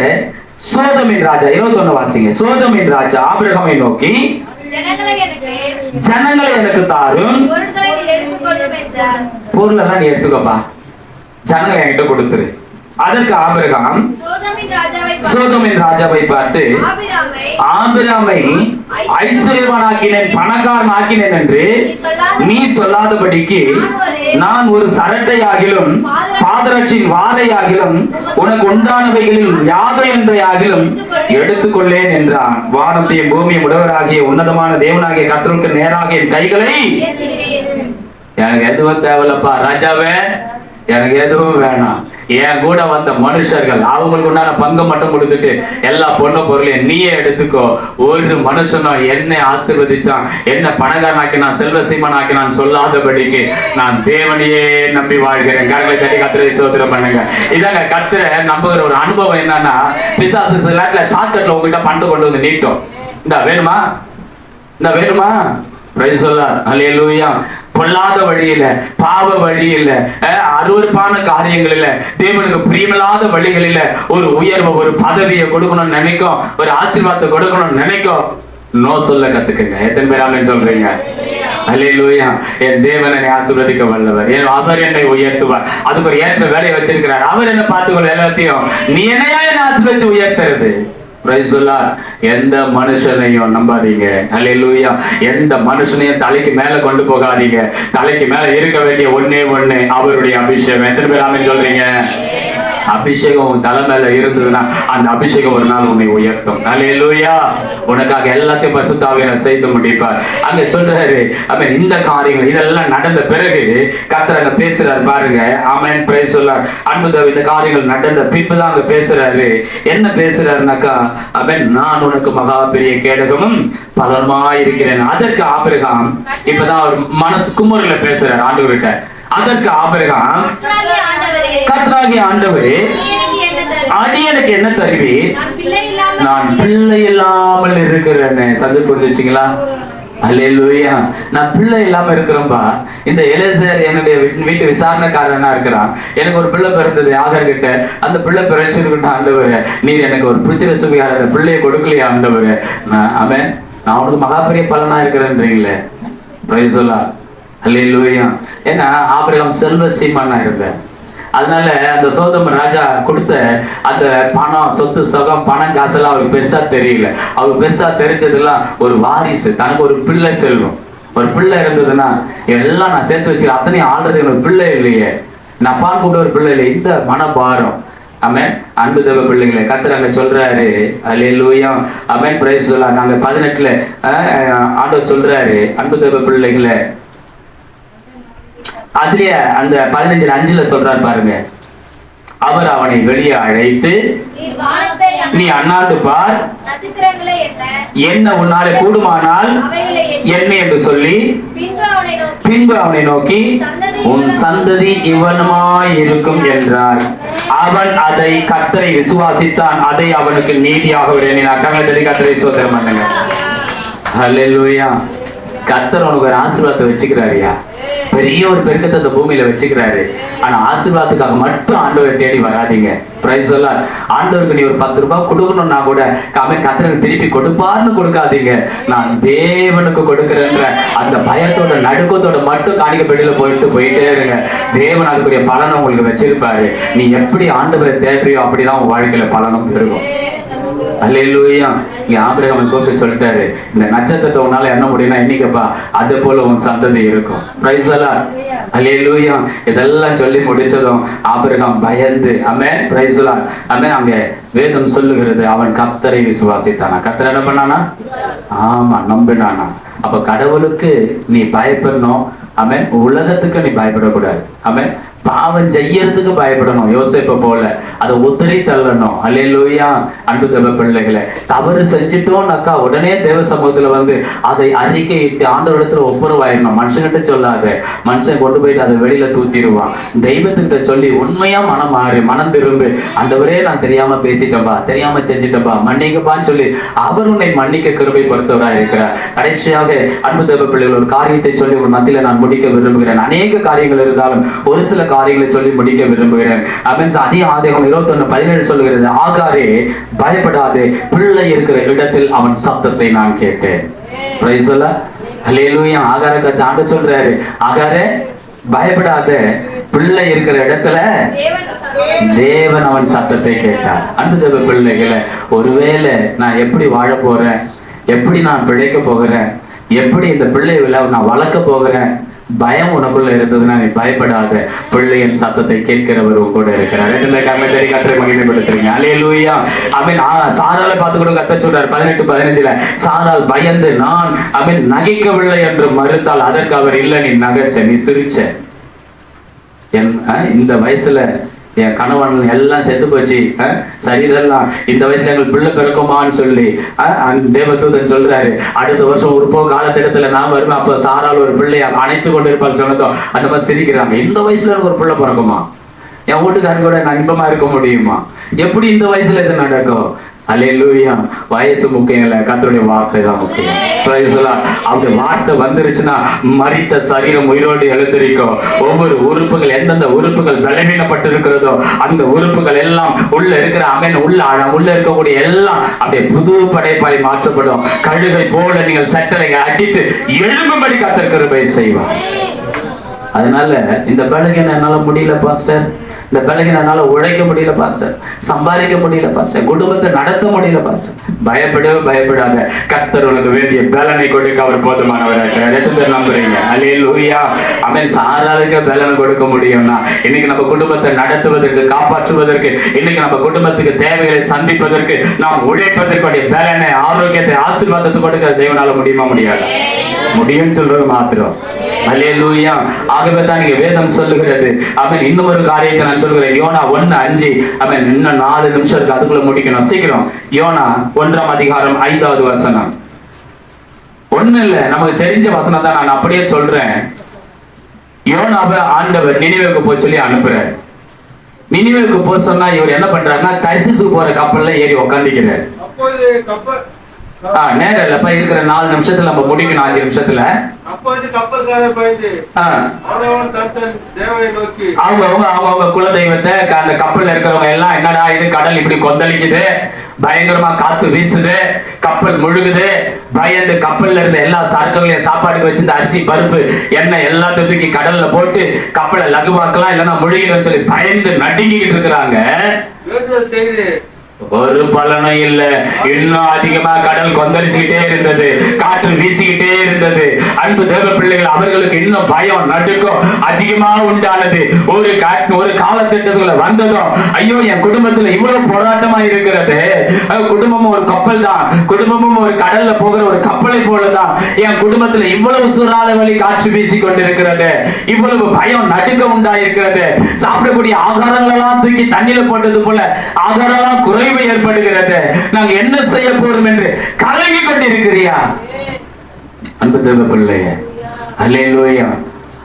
சோதமின் ராஜா 21 வாசிங்க. சோதமின் ராஜா ஆபிரகாமை நோக்கி, ஜனங்களை எனக்கு தாரும், பொருளெல்லாம் நீ எடுத்துக்கப்பா, ஜனங்களை என்கிட்ட கொடுத்துரு. அதற்கு ஆபிரகாம் சோதமின் ராஜாவை பார்த்து, ஆபிரகாமை ஐஸ்வர்யவானாக்கினேன், பணக்காரன் ஆக்கினேன் என்று நீ சொல்லாதபடிக்கு நான் ஒரு சரட்டையாகிலும் பாதரட்சின் வாரையாகிலும் உனக்கு உண்டானவைகளில் யாதையொன்றையாகிலும் எடுத்துக்கொள்ளேன் என்றான். வானத்தையும் பூமியும் உடையவராகிய உன்னதமான தேவனாகிய கர்த்தருக்கு நேராக என் கைகளை, எனக்கு எதுவும் தேவையில்லப்பா ராஜாவே, எனக்கு எதுவும் வேணாம், என் கூட வந்த மனுஷர்கள் அவங்களுக்கு உண்டான பங்கு மட்டும் கொடுத்துட்டு எல்லா பொண்ணு பொருளையும் நீயே எடுத்துக்கோ. ஒரு மனுஷனும் என்னை ஆசீர்வதிச்சான், என்ன பணக்காரனாக்கினான், செல்வ சீமானாக்கினான் சொல்லாதபடிக்கு நான் தேவனையே நம்பி வாழ்கிறேன். கரங்களை தட்டி கர்த்தரை ஸ்தோத்திரம் பண்ணுங்க. இதாங்க கர்த்தரை நம்புகிற ஒரு அனுபவம். என்னன்னா, பிசாசு சில நேரத்துல ஷார்ட்கட்ல உங்ககிட்ட பணத்தை கொண்டு வந்து நீட்டும். இந்த வேணுமா, இந்த வேணுமா, பிரைஸ் சொல்லார், அல்லேலூயா. பொல்லாத வழியில, பாவ வழியில, அருவருப்பான காரியங்களில, தேவனுக்கு பிரியமில்லாத வழிகளில ஒரு உயர்வை, ஒரு பதவியை கொடுக்கணும்னு நினைக்கும், ஒரு ஆசீர்வாதத்தை கொடுக்கணும்னு நினைக்கும், நோ சொல்ல கத்துக்குங்க. எத்தனை பேர் ஆமென் சொல்றீங்க? அல்லேலூயா. என் தேவன் என்னை ஆசீர்வதிக்க வல்லவர், அவர் என்னை உயர்த்துவார், அதுக்கு ஒரு ஏற்ற வேலையை வச்சிருக்கிறார், அவர் என்ன பார்த்துக்கொள்ள எல்லாத்தையும். நீ என்னையா என்ன ஆசீர்வதிச்சு உயர்த்துறது? எந்த மனுஷனையும் நம்பாதீங்க. அல்லேலூயா. எந்த மனுஷனையும் தலைக்கு மேல கொண்டு போகாதீங்க. தலைக்கு மேல இருக்க வேண்டிய ஒண்ணே ஒண்ணு அவருடைய அபிஷேகம். எத்தனை பேர் ஆமென் சொல்றீங்க? அபிஷேகம் உன் தலை மேல இருந்ததுன்னா அந்த அபிஷேகம் ஒரு நாள் உன்னை உயர்த்தும். அல்லேலூயா. உனக்காக எல்லாத்தையும் பரிசுத்த ஆவியானவர் செய்து முடிப்பார். அங்க சொல்றாரு, ஆமென். இந்த காரியங்கள் இதெல்லாம் நடந்த பிறகு கர்த்தர் அங்க பேசுறாரு பாருங்க. ஆமென், பிரைஸ் சொல்லார். அன்புதேவ இந்த காரியங்கள் நடந்த பின்புதான் அங்க பேசுறாரு. என்ன பேசுறாருனாக்கா, ஆமென், நான் உனக்கு மகா பெரிய கேடகமும் பலருமாய் இருக்கிறேன். அதற்கு ஆபிரகாம் இப்பதான் அவர் மனசு குமுறல பேசுறாரு ஆண்டவர்கிட்ட. அதற்கு ஆபிரகாம், கர்த்தராகிய ஆண்டவரே, அடியனுக்கு என்ன தருவீர்? நான் பிள்ளை இல்லாமல் இருக்கிறேன். சந்தை புரிஞ்சுச்சிங்களா? அல்லேலூயா. நான் பிள்ளை இல்லாம இருக்கிறேன்பா. இந்த எலிசேர் என்னுடைய வீட்டு விசாரணைக்காரனா இருக்கிறான். எனக்கு ஒரு பிள்ளை பிறந்தது ஆகார் கிட்ட. அந்த பிள்ளை பிறச்சிருக்கிட்ட ஆண்டவரே, நீர் எனக்கு ஒரு புத்திர சுபியார பிள்ளையை கொடுக்கலையா ஆண்டவரே? அவன் நான் உனக்கு மகாபெரிய பலனா இருக்கிறேன்றீங்களே. பிரைஸ் சொல்லார். அல்லேலூயா. ஏன்னா ஆபிரகாம் செல்வ சீமானா இருந்தேன். அதனால அந்த சோதம் ராஜா கொடுத்த அந்த பணம், சொத்து, சுகம், பணம், காசெல்லாம் அவருக்கு பெருசா தெரியல. அவருக்கு பெருசா தெரிஞ்சதெல்லாம் ஒரு வாரிசு, தனக்கு ஒரு பிள்ளை செல்வம். ஒரு பிள்ளை இருந்ததுன்னா எல்லாம் நான் சேர்த்து வச்சுக்கிறேன், அத்தனையும் ஆள்றது எனக்கு பிள்ளை இல்லையே, நான் அப்பான்னு கூப்பிட்ட ஒரு பிள்ளை இல்லை, இந்த மனபாரம். ஆமென். அன்பு தேவ பிள்ளைகளை கர்த்தர் அங்க சொல்றாரு, அல்லேலூயா, ஆமென், பிரைஸ் சொல்லலாம். நாங்க 18ல ஆண்டவர் சொல்றாரு, அன்பு தேவ பிள்ளைகளை, அதுலயே அந்த 15:5 சொல்றாரு பாருங்க. அவர் அவனை வெளியே அழைத்து, நீ அண்ணாந்து பார், என்ன உன்னாலே கூடுமானால் என்ன என்று சொல்லி, பின்பு அவனை நோக்கி உன் சந்ததி இவனுமாய் இருக்கும் என்றார். அவன் அதை கர்த்தரை விசுவாசித்தான், அதை அவனுக்கு நீதியாக எண்ணினார். கர்த்தரை ஸ்தோத்திரம் பண்ணுங்க. ஹல்லேலூயா. கர்த்தர் உனக்கு ஒரு ஆசீர்வாதத்தை வச்சுக்கிறாரியா, பெரிய ஒரு பெருக்கத்தை அந்த பூமியில வச்சுக்கிறாரு. ஆனா ஆசீர்வாதத்துக்காக மட்டும் ஆண்டவரை தேடி வராதீங்க. பிரைஸ் சொல்ல, ஆண்டவருக்கு நீ ஒரு 10 ரூபாய் கொடுக்கணும்னா கூட கர்த்தருக்கு திருப்பி கொடுப்பார்னு கொடுக்காதீங்க. நான் தேவனுக்கு கொடுக்கிறேன்ற அந்த பயத்தோட நடுக்கத்தோட மட்டும் காணிக்க பெட்டியில போயிட்டே இருங்க. தேவன் அதுக்குரிய பலனை உங்களுக்கு வச்சிருப்பாரு. நீ எப்படி ஆண்டவரை தேடுறியோ அப்படிதான் உங்க வாழ்க்கையில பலனும் பெருகும். அல்லேலூயா. இங்க ஆபிரகாமை கூப்பிட்டு சொல்லிட்டாரு, இந்த நட்சத்திரத்தை உன்னால என்ன முடியும்னா இன்னைக்குப்பா, அதே போல உன் சந்ததி இருக்கும். பிரைஸ் எல்லாம் அல்லேலூயா. இதெல்லாம் சொல்லி முடிச்சதும் ஆபிரகாம் பயந்து, ஆமென், பிரைஸ் எல்லாம், ஆமென். அங்க வேதம் சொல்லுகிறது, அவன் கர்த்தரை விசுவாசித்தானா. கர்த்தர் என்ன பண்ணானா? ஆமா, நம்பினானா. அப்ப கடவுளுக்கு நீ பயப்படணும். ஆமென். உலகத்துக்கு நீ பயப்படக்கூடாது. ஆமென். பாவம் செய்யறதுக்கு பயப்படணும், யோசேப்பை போல அதை உதறி தள்ளணும். அல்லேலூயா. அன்பு தேவ பிள்ளைகளை, தவறு செஞ்சிட்டோம்னாக்கா உடனே தேவ சமூகத்துல வந்து அதை அறிக்கையிட்டு ஆண்டவரிடத்துல ஒப்புரவாயிடணும். மனுஷன்கிட்ட சொல்லாத, மனுஷன் கொண்டு போயிட்டு அதை வெளியில தூத்திடுவான். தெய்வத்திட்ட சொல்லி உண்மையா மனம் மாறி மனம் திரும்பு, ஆண்டவரே நான் தெரியாம பேசிட்டப்பா, தெரியாம செஞ்சிட்டப்பா, மன்னிக்கப்பான்னு சொல்லி அவர் உன்னை மன்னிக்க கிருபை பொறுத்தவரா இருக்கிறார். கடைசியாக அன்பு தேவ பிள்ளைகள், ஒரு காரியத்தை சொல்லி ஒரு மத்தியில நான் முடிக்க விரும்புகிறேன். அநேக காரியங்கள் இருந்தாலும் ஒரு சில காரியங்களை சொல்லி முடிக்க விரும்புகிறேன். ஆதியாகமம் 21:17 சொல்லுகிறது, ஆகாரே பயப்படாதே, பிள்ளை இருக்கிற இடத்தில் அவன் சத்தத்தை நான் கேட்டேன். பிரைஸ் சொல்ல, அல்லேலூயா. ஆகாரத்தை ஆண்டு சொல்றாரு, ஆகாரே பயப்படாத, பிள்ளை இருக்கிற இடத்துல தேவன் அவன் சத்தத்தை கேட்டார். அன்பு தேவ பிள்ளைகளை, ஒருவேளை நான் எப்படி வாழ போறேன், எப்படி நான் பிழைக்க போகிறேன், எப்படி இந்த பிள்ளைகளை நான் வளர்க்க போகிறேன், பயம் உனக்குள்ள இருந்ததுன்னா நீ பயப்படாத, பிள்ளையின் சத்தத்தை கேட்கிறவர் கூட இருக்கிறார். கர்த்தரை மகிமைப்படுத்துறீங்க. அல்லேலூயா. ஆமென். சாராளை பார்த்து கூட கர்த்தர் சொல்றார் 18:15 சாராள் பயந்து நான் நகைக்கவில்லை என்று மறுத்தால் அதற்கு அவர் இல்லை, நீ நகைச்ச, நீ சிரிச்ச. இந்த வயசுல என் கணவன் எல்லாம் செத்து போச்சு, சரீரெல்லாம் இந்த வயசுல எங்களுக்கு பிள்ளை பிறக்குமான்னு சொல்லி தேவதூதன் சொல்றாரு, அடுத்த வருஷம் ஒரு காலத்திடத்துல நான் வருவேன், அப்ப சாரால் ஒரு பிள்ளைய அணைத்து கொண்டு இருப்பாள் சொன்னதும் அந்த மாதிரி சிரிக்கிறாங்க. இந்த வயசுல எனக்கு ஒரு பிள்ளை பிறக்குமா, என் வீட்டுக்காரங்க கூட நான் இன்பமா இருக்க முடியுமா, எப்படி இந்த வயசுல இது நடக்கும்? அல்லேலூயா. வயசு முக்கியம் இல்ல, கர்த்தருடைய வார்த்தை தான் முக்கியம். பிரைஸ் எல்லாம். அந்த வார்த்தை வந்துருச்சுன்னா மரித்த சரீரம் உயிரோடு எழுந்திருக்கும். ஒவ்வொரு உறுப்புகள், எந்தெந்த உறுப்புகள் பலவீனப்பட்டு இருக்கிறதோ அந்த உறுப்புகள் எல்லாம் உள்ள இருக்கிற உள்ள இருக்கக்கூடிய எல்லாம் அப்படியே புது படைப்பாய் மாற்றப்படும். கழுகை போல நீங்கள் சட்டரை அடித்து எழும்பும்படி கர்த்தர் கிருபை செய்வார். அதனால இந்த பலகீனம் என்னால முடியல பாஸ்டர், இந்த பலகீனால உழைக்க முடியல பாஸ்டர், சம்பாதிக்க முடியல பாஸ்டர், குடும்பத்தை நடத்த முடியல பாஸ்டர், பயப்படவே பயப்படாத. கர்த்தர் உனக்கு வேண்டிய பலனை கொடுக்க அவர் போதுமானவர். நம்புறீங்க? அல்லேலூயா. ஆமென். சாராளுக்கு பலனை கொடுக்க முடியும்னா இன்னைக்கு நம்ம குடும்பத்தை நடத்துவதற்கு, காப்பாற்றுவதற்கு, இன்னைக்கு நம்ம குடும்பத்துக்கு தேவைகளை சந்திப்பதற்கு, நாம் உழைப்பதற்குடைய பலனை, ஆரோக்கியத்தை, ஆசீர்வாதத்தை கொடுக்க தேவனால முடியுமா? முடியாது. முடியும் சொல்றது மாத்திரம். அல்லேலூயா. ஆகவே தான் நீங்க வேதம் சொல்லுகிறது. அவன் இன்னும் ஒரு காரியத்தை நான் சொல்லுகிறேன். யோனா 1:5. அவன் இன்னும் 4 நிமிஷம் இருக்கு, அதுக்குள்ள முடிக்கணும் சீக்கிரம். யோனா 1:5. ஒண்ணு இல்ல, நமக்கு தெரிஞ்ச வசனம் தான், நான் அப்படியே சொல்றேன். யோனாவை ஆண்டவர் நினிவேக்கு போய் சொல்லி அனுப்புறார். நினிவேக்கு போய் சொன்னா இவர் என்ன பண்றாருன்னா தர்சீசுக்கு போற கப்பல்ல ஏறி உட்காந்துக்கிறார். நேரம் இல்லப்பா, இருக்கிற 4 நிமிஷத்துல நம்ம முடிக்கணும், 5 நிமிஷத்துல. அப்பொழுது கப்பல்காரர் பயந்து தேவனை நோக்கி அவங்க குல தெய்வத்தை, அந்த கப்பல்ல இருக்கிறவங்க எல்லாம், என்னடா இது கடல் இப்படி கொந்தளிக்குது, பயங்கரமா காத்து வீசுது, கப்பல் முழுகுது, பயந்து கப்பல்ல இருந்த எல்லா சரக்குகளையும் சாப்பாடுக்கு வச்சிருந்த அரிசி பருப்பு எண்ணெய் எல்லாத்தையும் தூக்கி கடல்ல போட்டு கப்பலை லகுவாக்கலாம் இல்லைன்னா முழுகிடும் சொல்லி பயந்து நடுங்கிட்டு இருக்கிறாங்க. செய்து ஒரு பலனும் இல்ல. இன்னும் அதிகமா கடல் கொந்தளிச்சுக்கிட்டே இருந்தது, காற்று வீசிக்கிட்டே இருந்தது. அன்பு தேவ பிள்ளைகள், அவர்களுக்கு இன்னும் பயம் நடுக்கம் அதிகமா உண்டானது. ஒரு காலத்திட்டத்துக்குள்ள வந்ததும், ஐயோ என் குடும்பத்துல இவ்வளவு போராட்டமா இருக்கிறது, குடும்பமும் ஒரு கப்பல் தான், குடும்பமும் ஒரு கடல்ல போகிற ஒரு கப்பலை போலதான், என் குடும்பத்துல இவ்வளவு சூறாத வழி காற்று வீசி கொண்டிருக்கிறது, இவ்வளவு பயம் நடுக்கம் உண்டாயிருக்கிறது, சாப்பிடக்கூடிய ஆகாரங்கள் எல்லாம் தூக்கி தண்ணியில போட்டது போல ஆகாரம் எல்லாம் குறைவு ஏற்படுகிறது, நாங்க என்ன செய்ய போறோம் என்று கலங்கி கொண்டிருக்கிறியா? அன்பு தேவ பிள்ளையே, அல்லேலூயா.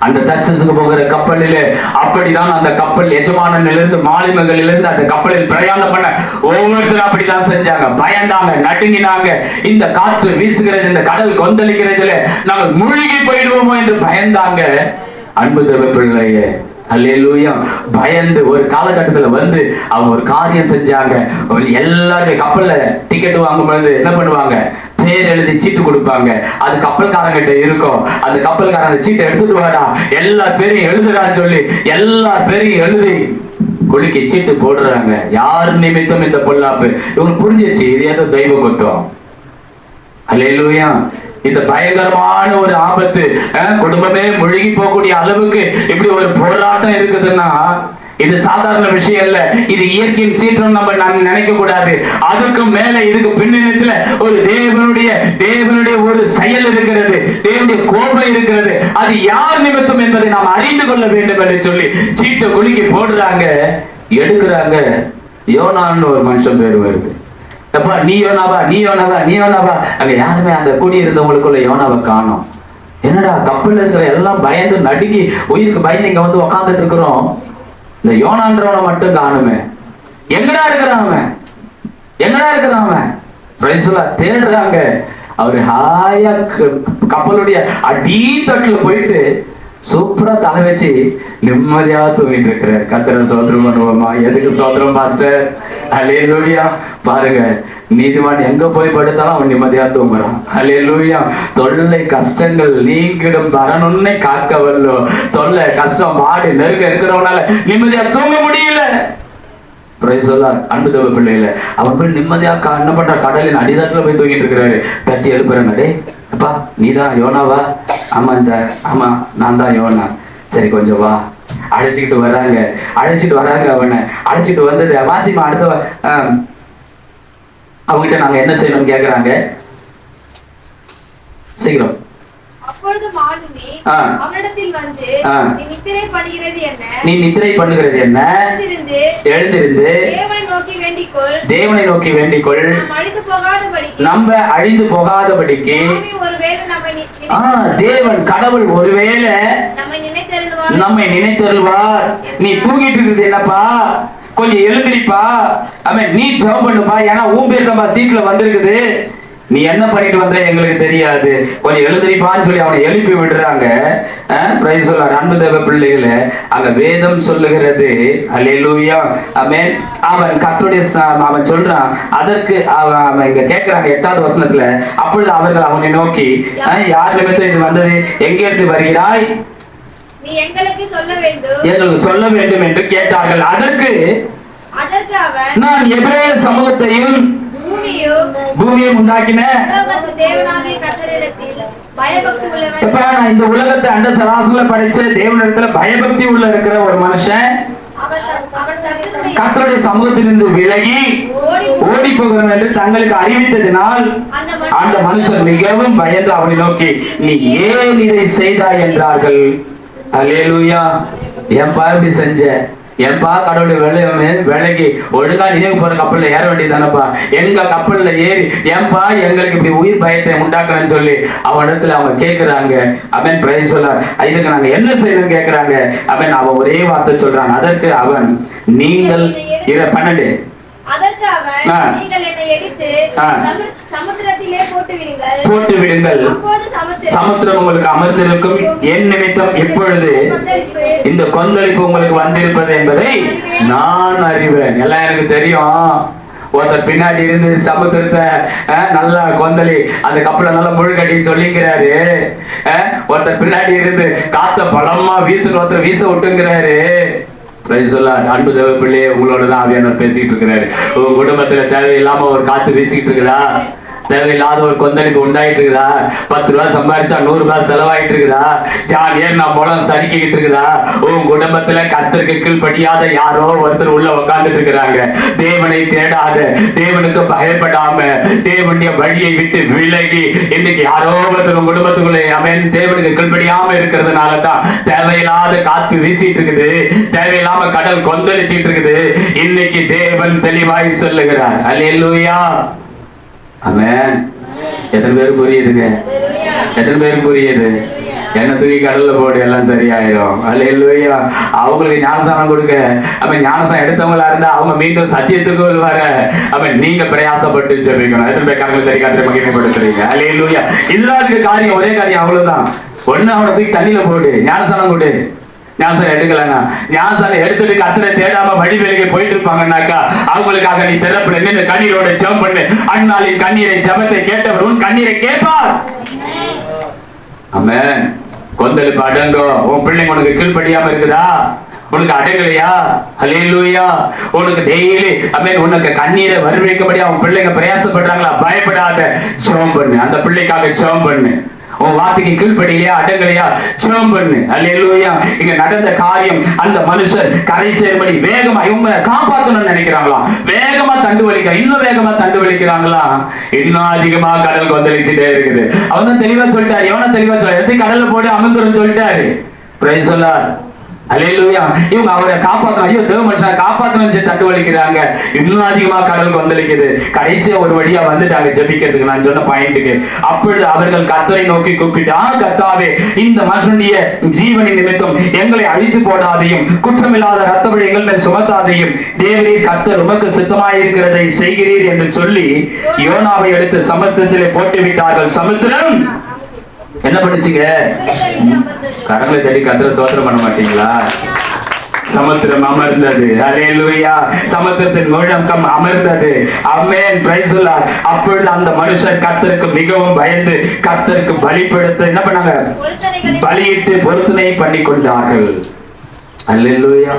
அந்த தர்சீசுக்கு போகிற கப்பலிலே அப்படிதான் அந்த கப்பல் எஜமானனிலிருந்து மாலுமிகளிலிருந்து அந்த கப்பலில் பிரயாணம் பண்ண ஒவ்வொருத்தரும் அப்படிதான் செஞ்சாங்க. பயந்தாங்க, நடுங்கினாங்க. இந்த காற்று வீசுகிறது, இந்த கடல் கொந்தளிக்கிறதுல நாங்கள் மூழ்கி போயிடுவோமோ என்று பயந்தாங்க. அன்பு தேவ பிள்ளையே, அல்லேலூயா. பயந்து ஒரு காலகட்டத்துல வந்து அவங்க ஒரு காரியம் செஞ்சாங்க. எல்லாரும் கப்பல்ல டிக்கெட் வாங்கும்போது என்ன பண்ணுவாங்க, பேர் எழுதி சீட்டு கொடுப்பாங்க. அது கப்பல்காரங்கிட்ட இருக்கும். அந்த கப்பல்காரங்க சீட்டை எடுத்துட்டு வாடா, எல்லா பேரையும் எழுதுறான்னு சொல்லி எல்லா பேரையும் எழுதி குலுக்கி சீட்டு போடுறாங்க. யார் நிமித்தம் இந்த பொல்லாப்பு? இவங்களுக்கு புரிஞ்சிச்சு, இது ஏதோ தெய்வ குற்றம். அல்லேலூயா. இந்த பயங்கரமான ஒரு ஆபத்து, குடும்பமே முழுகி போகக்கூடிய அளவுக்கு இப்படி ஒரு போராட்டம் இருக்குதுன்னா இது சாதாரண விஷயம் இல்ல. இது இயற்கையின் சீற்றம் நம்ம நினைக்க கூடாது. அதுக்கு மேல இதுக்கு பின்னணியில ஒரு தேவனுடைய ஒரு செயல் இருக்கிறது, தேவனுடைய கோபம் இருக்கிறது. அது யார் நிமித்தம் என்பதை நாம் அறிந்து கொள்ள வேண்டும் என்று சொல்லி சீட்டை குலுக்கி போடுறாங்க, எடுக்கிறாங்க. யோனான்னு ஒரு மனுஷன் பேர் வருது. அப்பா நீ யோனாவா, நீ யோனாவா, நீ யோனாவா? அங்க யாருமே அந்த கூடி இருந்தவங்களுக்குள்ள யோனாவை காணோம். என்னடா கப்பல்ல இருக்கிற எல்லாம் பயந்து நடுங்கி உயிருக்கு பயந்து இங்க வந்து உக்காந்துட்டு இருக்கிறோம், இந்த யோனான்றவனை மட்டும் காணுமே. எங்கடா இருக்கிறான் அவன், எங்கடா இருக்கிறான் அவன்? தேடுறாங்க. அவரு ஹாயா கப்பலுடைய அடித்தட்டுல போயிட்டு சூப்பரா தலை வச்சு நிம்மதியா தூங்கிட்டு இருக்கிறார். கர்த்தரை சோதரம் பண்ணுவோமா? எதுக்கு சோதரம் பாஸ்டர்? அல்லேலூயா. பாருங்க, நீதிமான் எங்க போய் படுத்தாலும் அவன் நிம்மதியா தூங்குறான். அல்லேலூயா. தொல்லை கஷ்டங்கள் நீங்கிடும் வரணும்னு காக்க வல்லோ. தொல்லை கஷ்டம் மாடு நெருங்க இருக்கிறவனால நிம்மதியா தூங்க முடியல. அன்பு தேவ பிள்ளைகள, அவன் போய் நிம்மதியா என்ன பண்ற, கடலின் அடிதாட்டுல போய் தூங்கிட்டு இருக்கிறாரு. தட்டி எழுப்புறாங்க, டே அப்பா நீதான் யோனாவா? ஆமாம் சார். ஆமா நான் தான் யோனா. சரி கொஞ்சம் வா. அழைச்சிக்கிட்டு வராங்க. அவனை அழைச்சிட்டு வந்தது வாசிமா அடுத்த அவங்ககிட்ட நாங்க என்ன செய்யணும்னு கேக்குறாங்க. சீக்கிரம். அப்பொழுது மாலுமி அவனிடத்தில் வந்து, நீ நித்திரை பண்ணுகிறது என்ன? எழுந்திருந்து தேவனை நோக்கி வேண்டிக்கொள், நம்ம அழிந்து போகாதபடிக்கு. தேவன் கடவுள் ஒருவேளை நம்மை நினைத்தருள்வார். நீ தூங்கிட்டு இருக்குது என்னப்பா, கொஞ்சம் எழுந்திரிப்பா, நீ ஜெபம் பண்ணுப்பா, ஏன்னா உன் பேர் நம்ம சீட்ல வந்திருக்குது, நீ என்ன பண்ணிட்டு வந்த எங்களுக்கு தெரியாது, கொஞ்சம் எழுந்திரிப்பான்னு சொல்லி அவனை எழுப்பி விடுறாங்க. அன்பு தேவ பிள்ளைகளே, அங்க வேதம் சொல்லுகிறது, அல்லேலூயா, ஆமென். அவன் கர்த்தருடைய அவன் சொல்றான். அதற்கு அவன் இங்க கேட்கிறாங்க 8வது வசனத்துல, அப்பொழுது அவர்கள் அவனை நோக்கி, யார் நிமித்தம் இது வந்தது, எங்கே இருந்து வருகிறாய், நீ எங்களுக்கு சொல்ல வேண்டும் என்று கேட்டார்கள். அதற்கு நான் எபிரேய சமூகத்தையும் பூமியை உண்டாக்கின இந்த உலகத்தை அண்ட சராசரில படைச்ச தேவனிடத்துல பயபக்தி உள்ள இருக்கிற ஒரு மனுஷன் கர்த்தருடைய சமூகத்திலிருந்து விலகி ஓடி போகிறோம் என்று தங்களுக்கு அறிவித்ததினால் அந்த மனுஷன் மிகவும் பயந்து அவனை நோக்கி, நீ ஏன் இதை செய்தாய் என்றார்கள். அல்லேலூயா. ஏன்பா இப்படி செஞ்ச, ஏன்பா கடவுளுடைய வேலைக்கு ஒழுங்கா நினைவு போற கப்பல்ல ஏற வேண்டியதானப்பா, எங்க கப்பல்ல ஏறி ஏன்பா எங்களுக்கு இப்படி உயிர் பயத்தை உண்டாக்குறேன்னு சொல்லி அவனிடத்துல அவங்க கேட்கிறாங்க. அவன் பிரைஸ் சொல்லார், இதுக்கு நாங்க என்ன செய்யணும்னு கேட்கிறாங்க. அவன் ஒரே வார்த்தை சொல்றாங்க. அதற்கு அவன், நீங்கள் 12 அதற்கு அவன், நீங்கள் என்னை எடுத்து சமுத்திரத்திலே போட்டு விடுங்கள். அப்போது சமுத்திரம் உங்களுக்கு அமர்ந்திருக்கும். என் நிமித்தம் இப்பொழுது இந்த கொந்தளிப்பு உங்களுக்கு வந்திருப்பது என்பதை நான் அறிவேன். எல்லாம் எனக்கு தெரியும். ஒருத்தர் பின்னாடி இருந்து சமுத்திரத்தை நல்லா கொந்தளி அந்த கப்பலை நல்லா முழுகடி சொல்லிங்கிறாரு. ஒருத்தர் பின்னாடி இருந்து காத்த பலமா ஒருத்தர் வீச விட்டுங்கிறாரு. அன்பு தேவ பிள்ளையே, உங்களோட தான் ஆவியானவர் பேசிட்டு இருக்கிறாரு. உங்க குடும்பத்துல தேவையில்லாம ஒரு காத்து வீசிக்கிட்டு இருக்குதா? தேவையில்லாத ஒரு கொந்தளிப்பு உண்டாயிட்டு இருக்குதா? 10 ரூபாய் சம்பாதிச்சா 100 ரூபாய் செலவாயிட்டு இருக்குதா? ஜாலியா நான் மூலம் சரிக்கிட்டு இருக்குதா? உன் குடும்பத்துல கர்த்தருக்கு கீழ்ப்படியாத யாரோ ஒருத்தர் உள்ள உட்கார்ந்துட்டு இருக்கிறாங்க. தேவனை தேடாத, தேவனுக்கு பயப்படாம, தேவனுடைய வழியை விட்டு விலகி இன்னைக்கு யாரோ ஒருத்தர் உன் குடும்பத்துக்குள்ளே அவன் தேவனுக்கு கீழ்ப்படியாம இருக்கிறதுனாலதான் தேவையில்லாத காத்து வீசிட்டு இருக்குது, தேவையில்லாம கடல் கொந்தளிச்சிட்டு இருக்குது. இன்னைக்கு தேவன் தெளிவாய் சொல்லுகிறார். அல்லேலூயா. ஆமென். எத்தனை பேர் புரியுதுங்க? எத்தனை பேர் புரியுது? என்ன தூக்கி கடல்ல போடு, எல்லாம் சரியாயிரும். அல்லேலூயா. அவங்களுக்கு ஞானசானம் கொடுக்க, அவன் ஞானசானம் எடுத்தவங்களா இருந்தா அவங்க மீண்டும் சத்தியத்துக்கு வருவாங்க. அவன் நீங்க பிரயாசப்பட்டு ஜெபிக்கணும். எத்தனை பேர் கடவுள் தெரியாத மகிமைப்படுத்துறீங்க? அல்லேலூயா. எல்லாத்துக்கு காரியம் ஒரே காரியம், அவ்வளவுதான். ஒண்ணு அவனை தூக்கி தண்ணியில போடு, ஞானசானம் கொடு. ஞானசானம் எடுக்கலன்னா, ஞானசானம் எடுத்துட்டு கர்த்தரை தேடாம வழி வேலைக்கு போயிட்டு இருப்பாங்கன்னாக்கா அவங்களுக்காக நீ திறப்புல நின்று கண்ணீரோட ஜெபம் பண்ணு. அண்ணாளின் கண்ணீரை ஜெபத்தை கேட்டவர் உன் கண்ணீரை கேட்பார். ஆமென். கொந்தளிப்பு அடங்கோ. உன் பிள்ளைங்க உனக்கு கீழ்ப்படியாம இருக்குதா? உனக்கு அடங்கலையா? அல்லேலூயா. உனக்கு டெய்லி ஆமென் உனக்கு கண்ணீரை வரவேற்கபடியா உன் பிள்ளைங்க பிரயாசப்படுறாங்களா? பயப்படாத, ஜெபம் பண்ணு. அந்த பிள்ளைக்காக ஜெபம் பண்ணு. உன் வார்த்தைக்கு கீழ்ப்படியிலையா, அடங்கலையா, ஜெபம் பண்ணு. அல்லேலூயா. இங்க நடந்த காரியம், அந்த மனுஷர் கரை சேரும்படி வேகமா இவங்க காப்பாற்றணும்னு நினைக்கிறாங்களா? வேகமா தண்டு வலிக்கிறாங்க. இன்னும் வேகமா தண்டு வலிக்கிறாங்களா? இன்னும் அதிகமா கடல் கொந்தளிச்சுட்டே இருக்குது. அவன் தான் தெளிவா சொல்லிட்டாரு. எவனா தெளிவா சொல்ல எடுத்து கடல்ல போட்டு அமர்ந்துரும் சொல்லிட்டாரு. Praise the Lord. அல்லேலூயா. இவங்க அவரை காப்பாற்றணும். ஐயோ தேவ மனுஷனை காப்பாற்றணும் தண்டு வலிக்கிறாங்க. இன்னும் அதிகமா கடல் கொந்தளிக்குது. கடைசியா ஒரு வழியா வந்துட்டாங்க ஜெபிக்கிறதுக்கு. நான் சொன்ன பாயிண்ட்டுக்கு. அப்பொழுது அவர்கள் கர்த்தரை நோக்கி கூப்பிட்டு, கர்த்தாவே, இந்த மனுஷனுடைய ஜீவனின் நிமித்தம் எங்களை அழித்து போடாதையும், குற்றமில்லாத ரத்தப்படி எங்கள் மேல் சுமத்தாதையும், தேவரீர் கர்த்தர் உமக்கு சித்தமாயிருக்கிறதை செய்கிறீர் என்று சொல்லி யோனாவை எடுத்து சமுத்திரத்திலே போட்டு விட்டார்கள். சமுத்திரம் என்ன பண்ணுச்சுங்க? கரங்களை தட்டி கர்த்தரை ஸ்தோத்திரம் பண்ண மாட்டீங்களா? சமுத்திரம் அமர்ந்தது. அல்லேலூயா. சமுத்திரத்தின் முழக்கம் அமர்ந்தது. ஆமென். Price the Lord. அப்பொழுது அந்த மனுஷர் கர்த்தருக்கு மிகவும் பயந்து கர்த்தருக்கு பலிபீடத்தை என்ன பண்ணாங்க? பலியிட்டு பொருத்தனை பண்ணி கொண்டார்கள். அல்லேலூயா.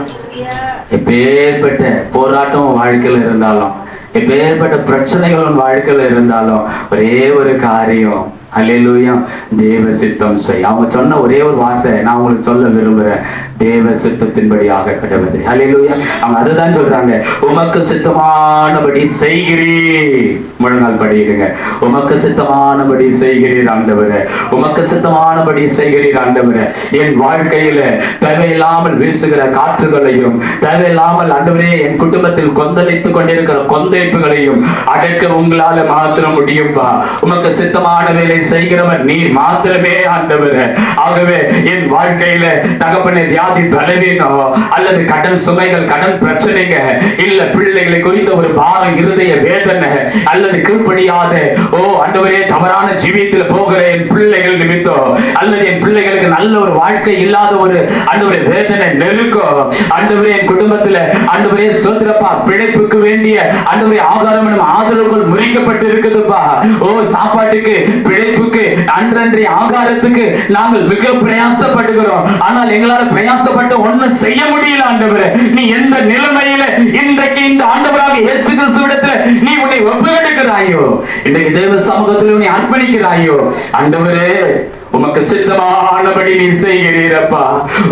எப்பேற்பட்ட போராட்டம் வாழ்க்கையில் இருந்தாலும், எப்பேற்பட்ட பிரச்சனைகள் வாழ்க்கையில் இருந்தாலும், ஒரே ஒரு காரியம், அல்லேலூயா, தேவ சித்தம் செய். அவங்க சொன்ன ஒரே ஒரு வார்த்தை நான் உங்களுக்கு சொல்ல விரும்புறேன். தேவ சித்தத்தின்படியாக கடவுது. அல்லேலூயா. அவங்க அதுதான் சொல்றாங்க. உமக்கு சித்தமானபடி செய்கிறீர். முழங்கால் படியிடுங்க. உமக்கு சித்தமானபடி செய்கிறீர் ஆண்டவரே. உமக்கு சித்தமானபடி செய்கிறீர் ஆண்டவரே. என் வாழ்க்கையில தேவையில்லாமல் வீசுகிற காற்றுகளையும், தேவையில்லாமல் ஆண்டவரே என் குடும்பத்தில் கொந்தளித்துக் கொண்டிருக்கிற கொந்தளிப்புகளையும் அடக்க உங்களால மாத்திரம் முடியும்பா. உமக்கு சித்தமான வேலை செய்கிறவர் நீர் மாத்திரமே ஆண்டவரே. ஆகவே என் வாழ்க்கையில தகப்பனே வியாதி பலவீனம் அல்லது கடன் சுமைகள், கடன் பிரச்சனைங்க, இல்ல பிள்ளைகளை குறித்த ஒரு பாரம், இருதய வேதனை அல்லது கீழ்ப்படியாத ஆண்டவரே தவறான ஜீவியத்தில் போகிற என் பிள்ளைகள் நிமித்தம், அல்லது என் பிள்ளைகளுக்கு நல்ல ஒரு வாழ்க்கை இல்லாத ஒரு ஆண்டவரே வேதனை நெருக்கம், ஆண்டவரே என் குடும்பத்துல ஆண்டவரே சோத்திரப்பா பிழைப்புக்கு வேண்டிய ஆண்டவரே ஆகாரம் ஆதரவுகள் முறிக்கப்பட்டு இருக்குதுப்பா. சாப்பாட்டுக்கு, பிழைப்புக்கு, அன்றன்றைய ஆகாரத்துக்கு நாங்கள் மிக பிரயாசப்படுகிறோம். ஆனால் எங்களால் பிரயாசப்பட்டு ஒண்ணும் செய்ய முடியல ஆண்டவரே. நீ எந்த நிலைமையில இன்றைக்கு இந்த ஆண்டவராக இயேசு கிறிஸ்துவிடத்துல நீ உன்னை ஒப்புக்கொடுக்கிறாயோ, இன்றைக்கு தேவ சமூகத்தில் உன்னை அர்ப்பணிக்கிறாயோ, ஆண்டவரே உமக்கு சித்தமானபடி நீ செய்கிறீரப்பா.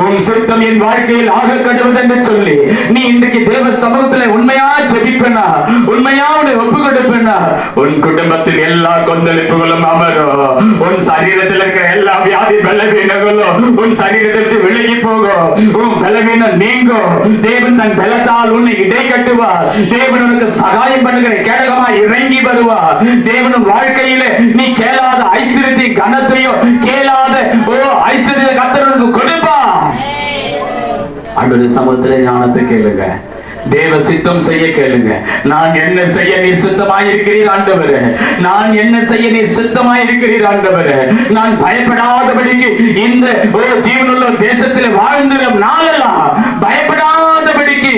உன் சித்தம் என் வாழ்க்கையில் ஆக கடவுள் என்று சொல்லி நீ இன்றைக்கு தேவ சமூகத்துல உண்மையா ஜெபிப்பனா, உண்மையா உன்னை ஒப்பு கொடுப்பனா, உன் குடும்பத்தில் எல்லா கொந்தளிப்புகளும் அமரும். உன் சரீரத்தில் இருக்கிற எல்லா வியாதி பலவீனங்களும் உன் சரீரத்திற்கு விலகி போகும். உன் பலவீனம் நீங்கும். தேவன் தன் பலத்தால் உன்னை இடை கட்டுவார். தேவன் உனக்கு சகாயம் பண்ணுகிற கேடகமாய் இறங்கி வருவார். தேவன் வாழ்க்கையில நீ கேளாத ஐஸ்வர்யத்தை, கனத்தையும் கேளாத ஐஸ்வர்ய கர்த்தருக்கு கொடுப்பா. ஆண்டவருடைய சமூகத்திலே ஞானத்தை கேளுங்க. தேவ சித்தம் செய்ய கேளுங்க. நான் என்ன செய்ய நீர் சுத்தமாயிருக்கிறீர் ஆண்டவரே, நான் என்ன செய்ய நீர் சுத்தமாயிருக்கிறீர் ஆண்டவரே. நான் பயப்படாதபடிக்கு இந்த ஜீவனுள்ள தேசத்தில் வாழ்ந்திட நாளெல்லாம் பயப்படாதபடிக்கு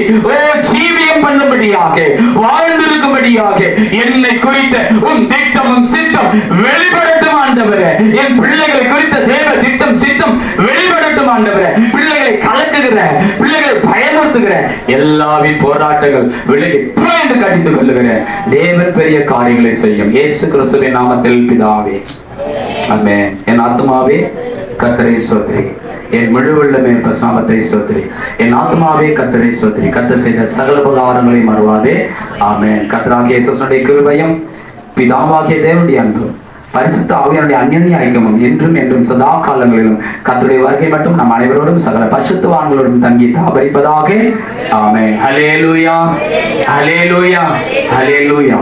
ஜீவியம் பண்ணும்படியாக வாழ்ந்திருக்கும்படியாக என்னை குறித்த உன் திட்டம் உன் சித்தம் வெளிப்படட்டும் ஆண்டவரே. என் பிள்ளைகளை குறித்த தேவ திட்டம் சித்தம் வெளிப்படட்டும் ஆண்டவரே. பிள்ளைகளை கலக்குகிற, பிள்ளைகளை பயமுறுத்துகிற எல்லாவின் போராட்டங்கள் விலகி என்று கடித்துக் கொள்ளுகிறேன். தேவன் பெரிய காரியங்களை செய்யும். இயேசு கிறிஸ்துவின் நாமத்தில் பிதாவே ஆமென். என் ஆத்துமாவே கர்த்தரை ஸ்தோத்திரி, என் முழுவல்லமே நாமத்தை ஸ்தோத்திரி. என் ஆத்மாவே கர்த்தரை ஸ்தோத்திரி. கர்த்தர் செய்த சகல உபகாரங்களை மறவாதே. ஆமென். கர்த்தராகிய இயேசுவின் கிருபையும் பிதாவாகிய தேவனுடைய அன்பும் பரிசுத்த ஆவியானுடைய அந்யோன்ய ஐக்கியமும் என்றும் என்றும் சதா காலங்களிலும் கர்த்தருடைய வருகை மட்டும் நம் அனைவரோடும் சகல பரிசுத்தவான்களோடும் தங்கி தாபரிப்பதாக. ஆமென். ஹல்லேலூயா, ஹல்லேலூயா, ஹல்லேலூயா.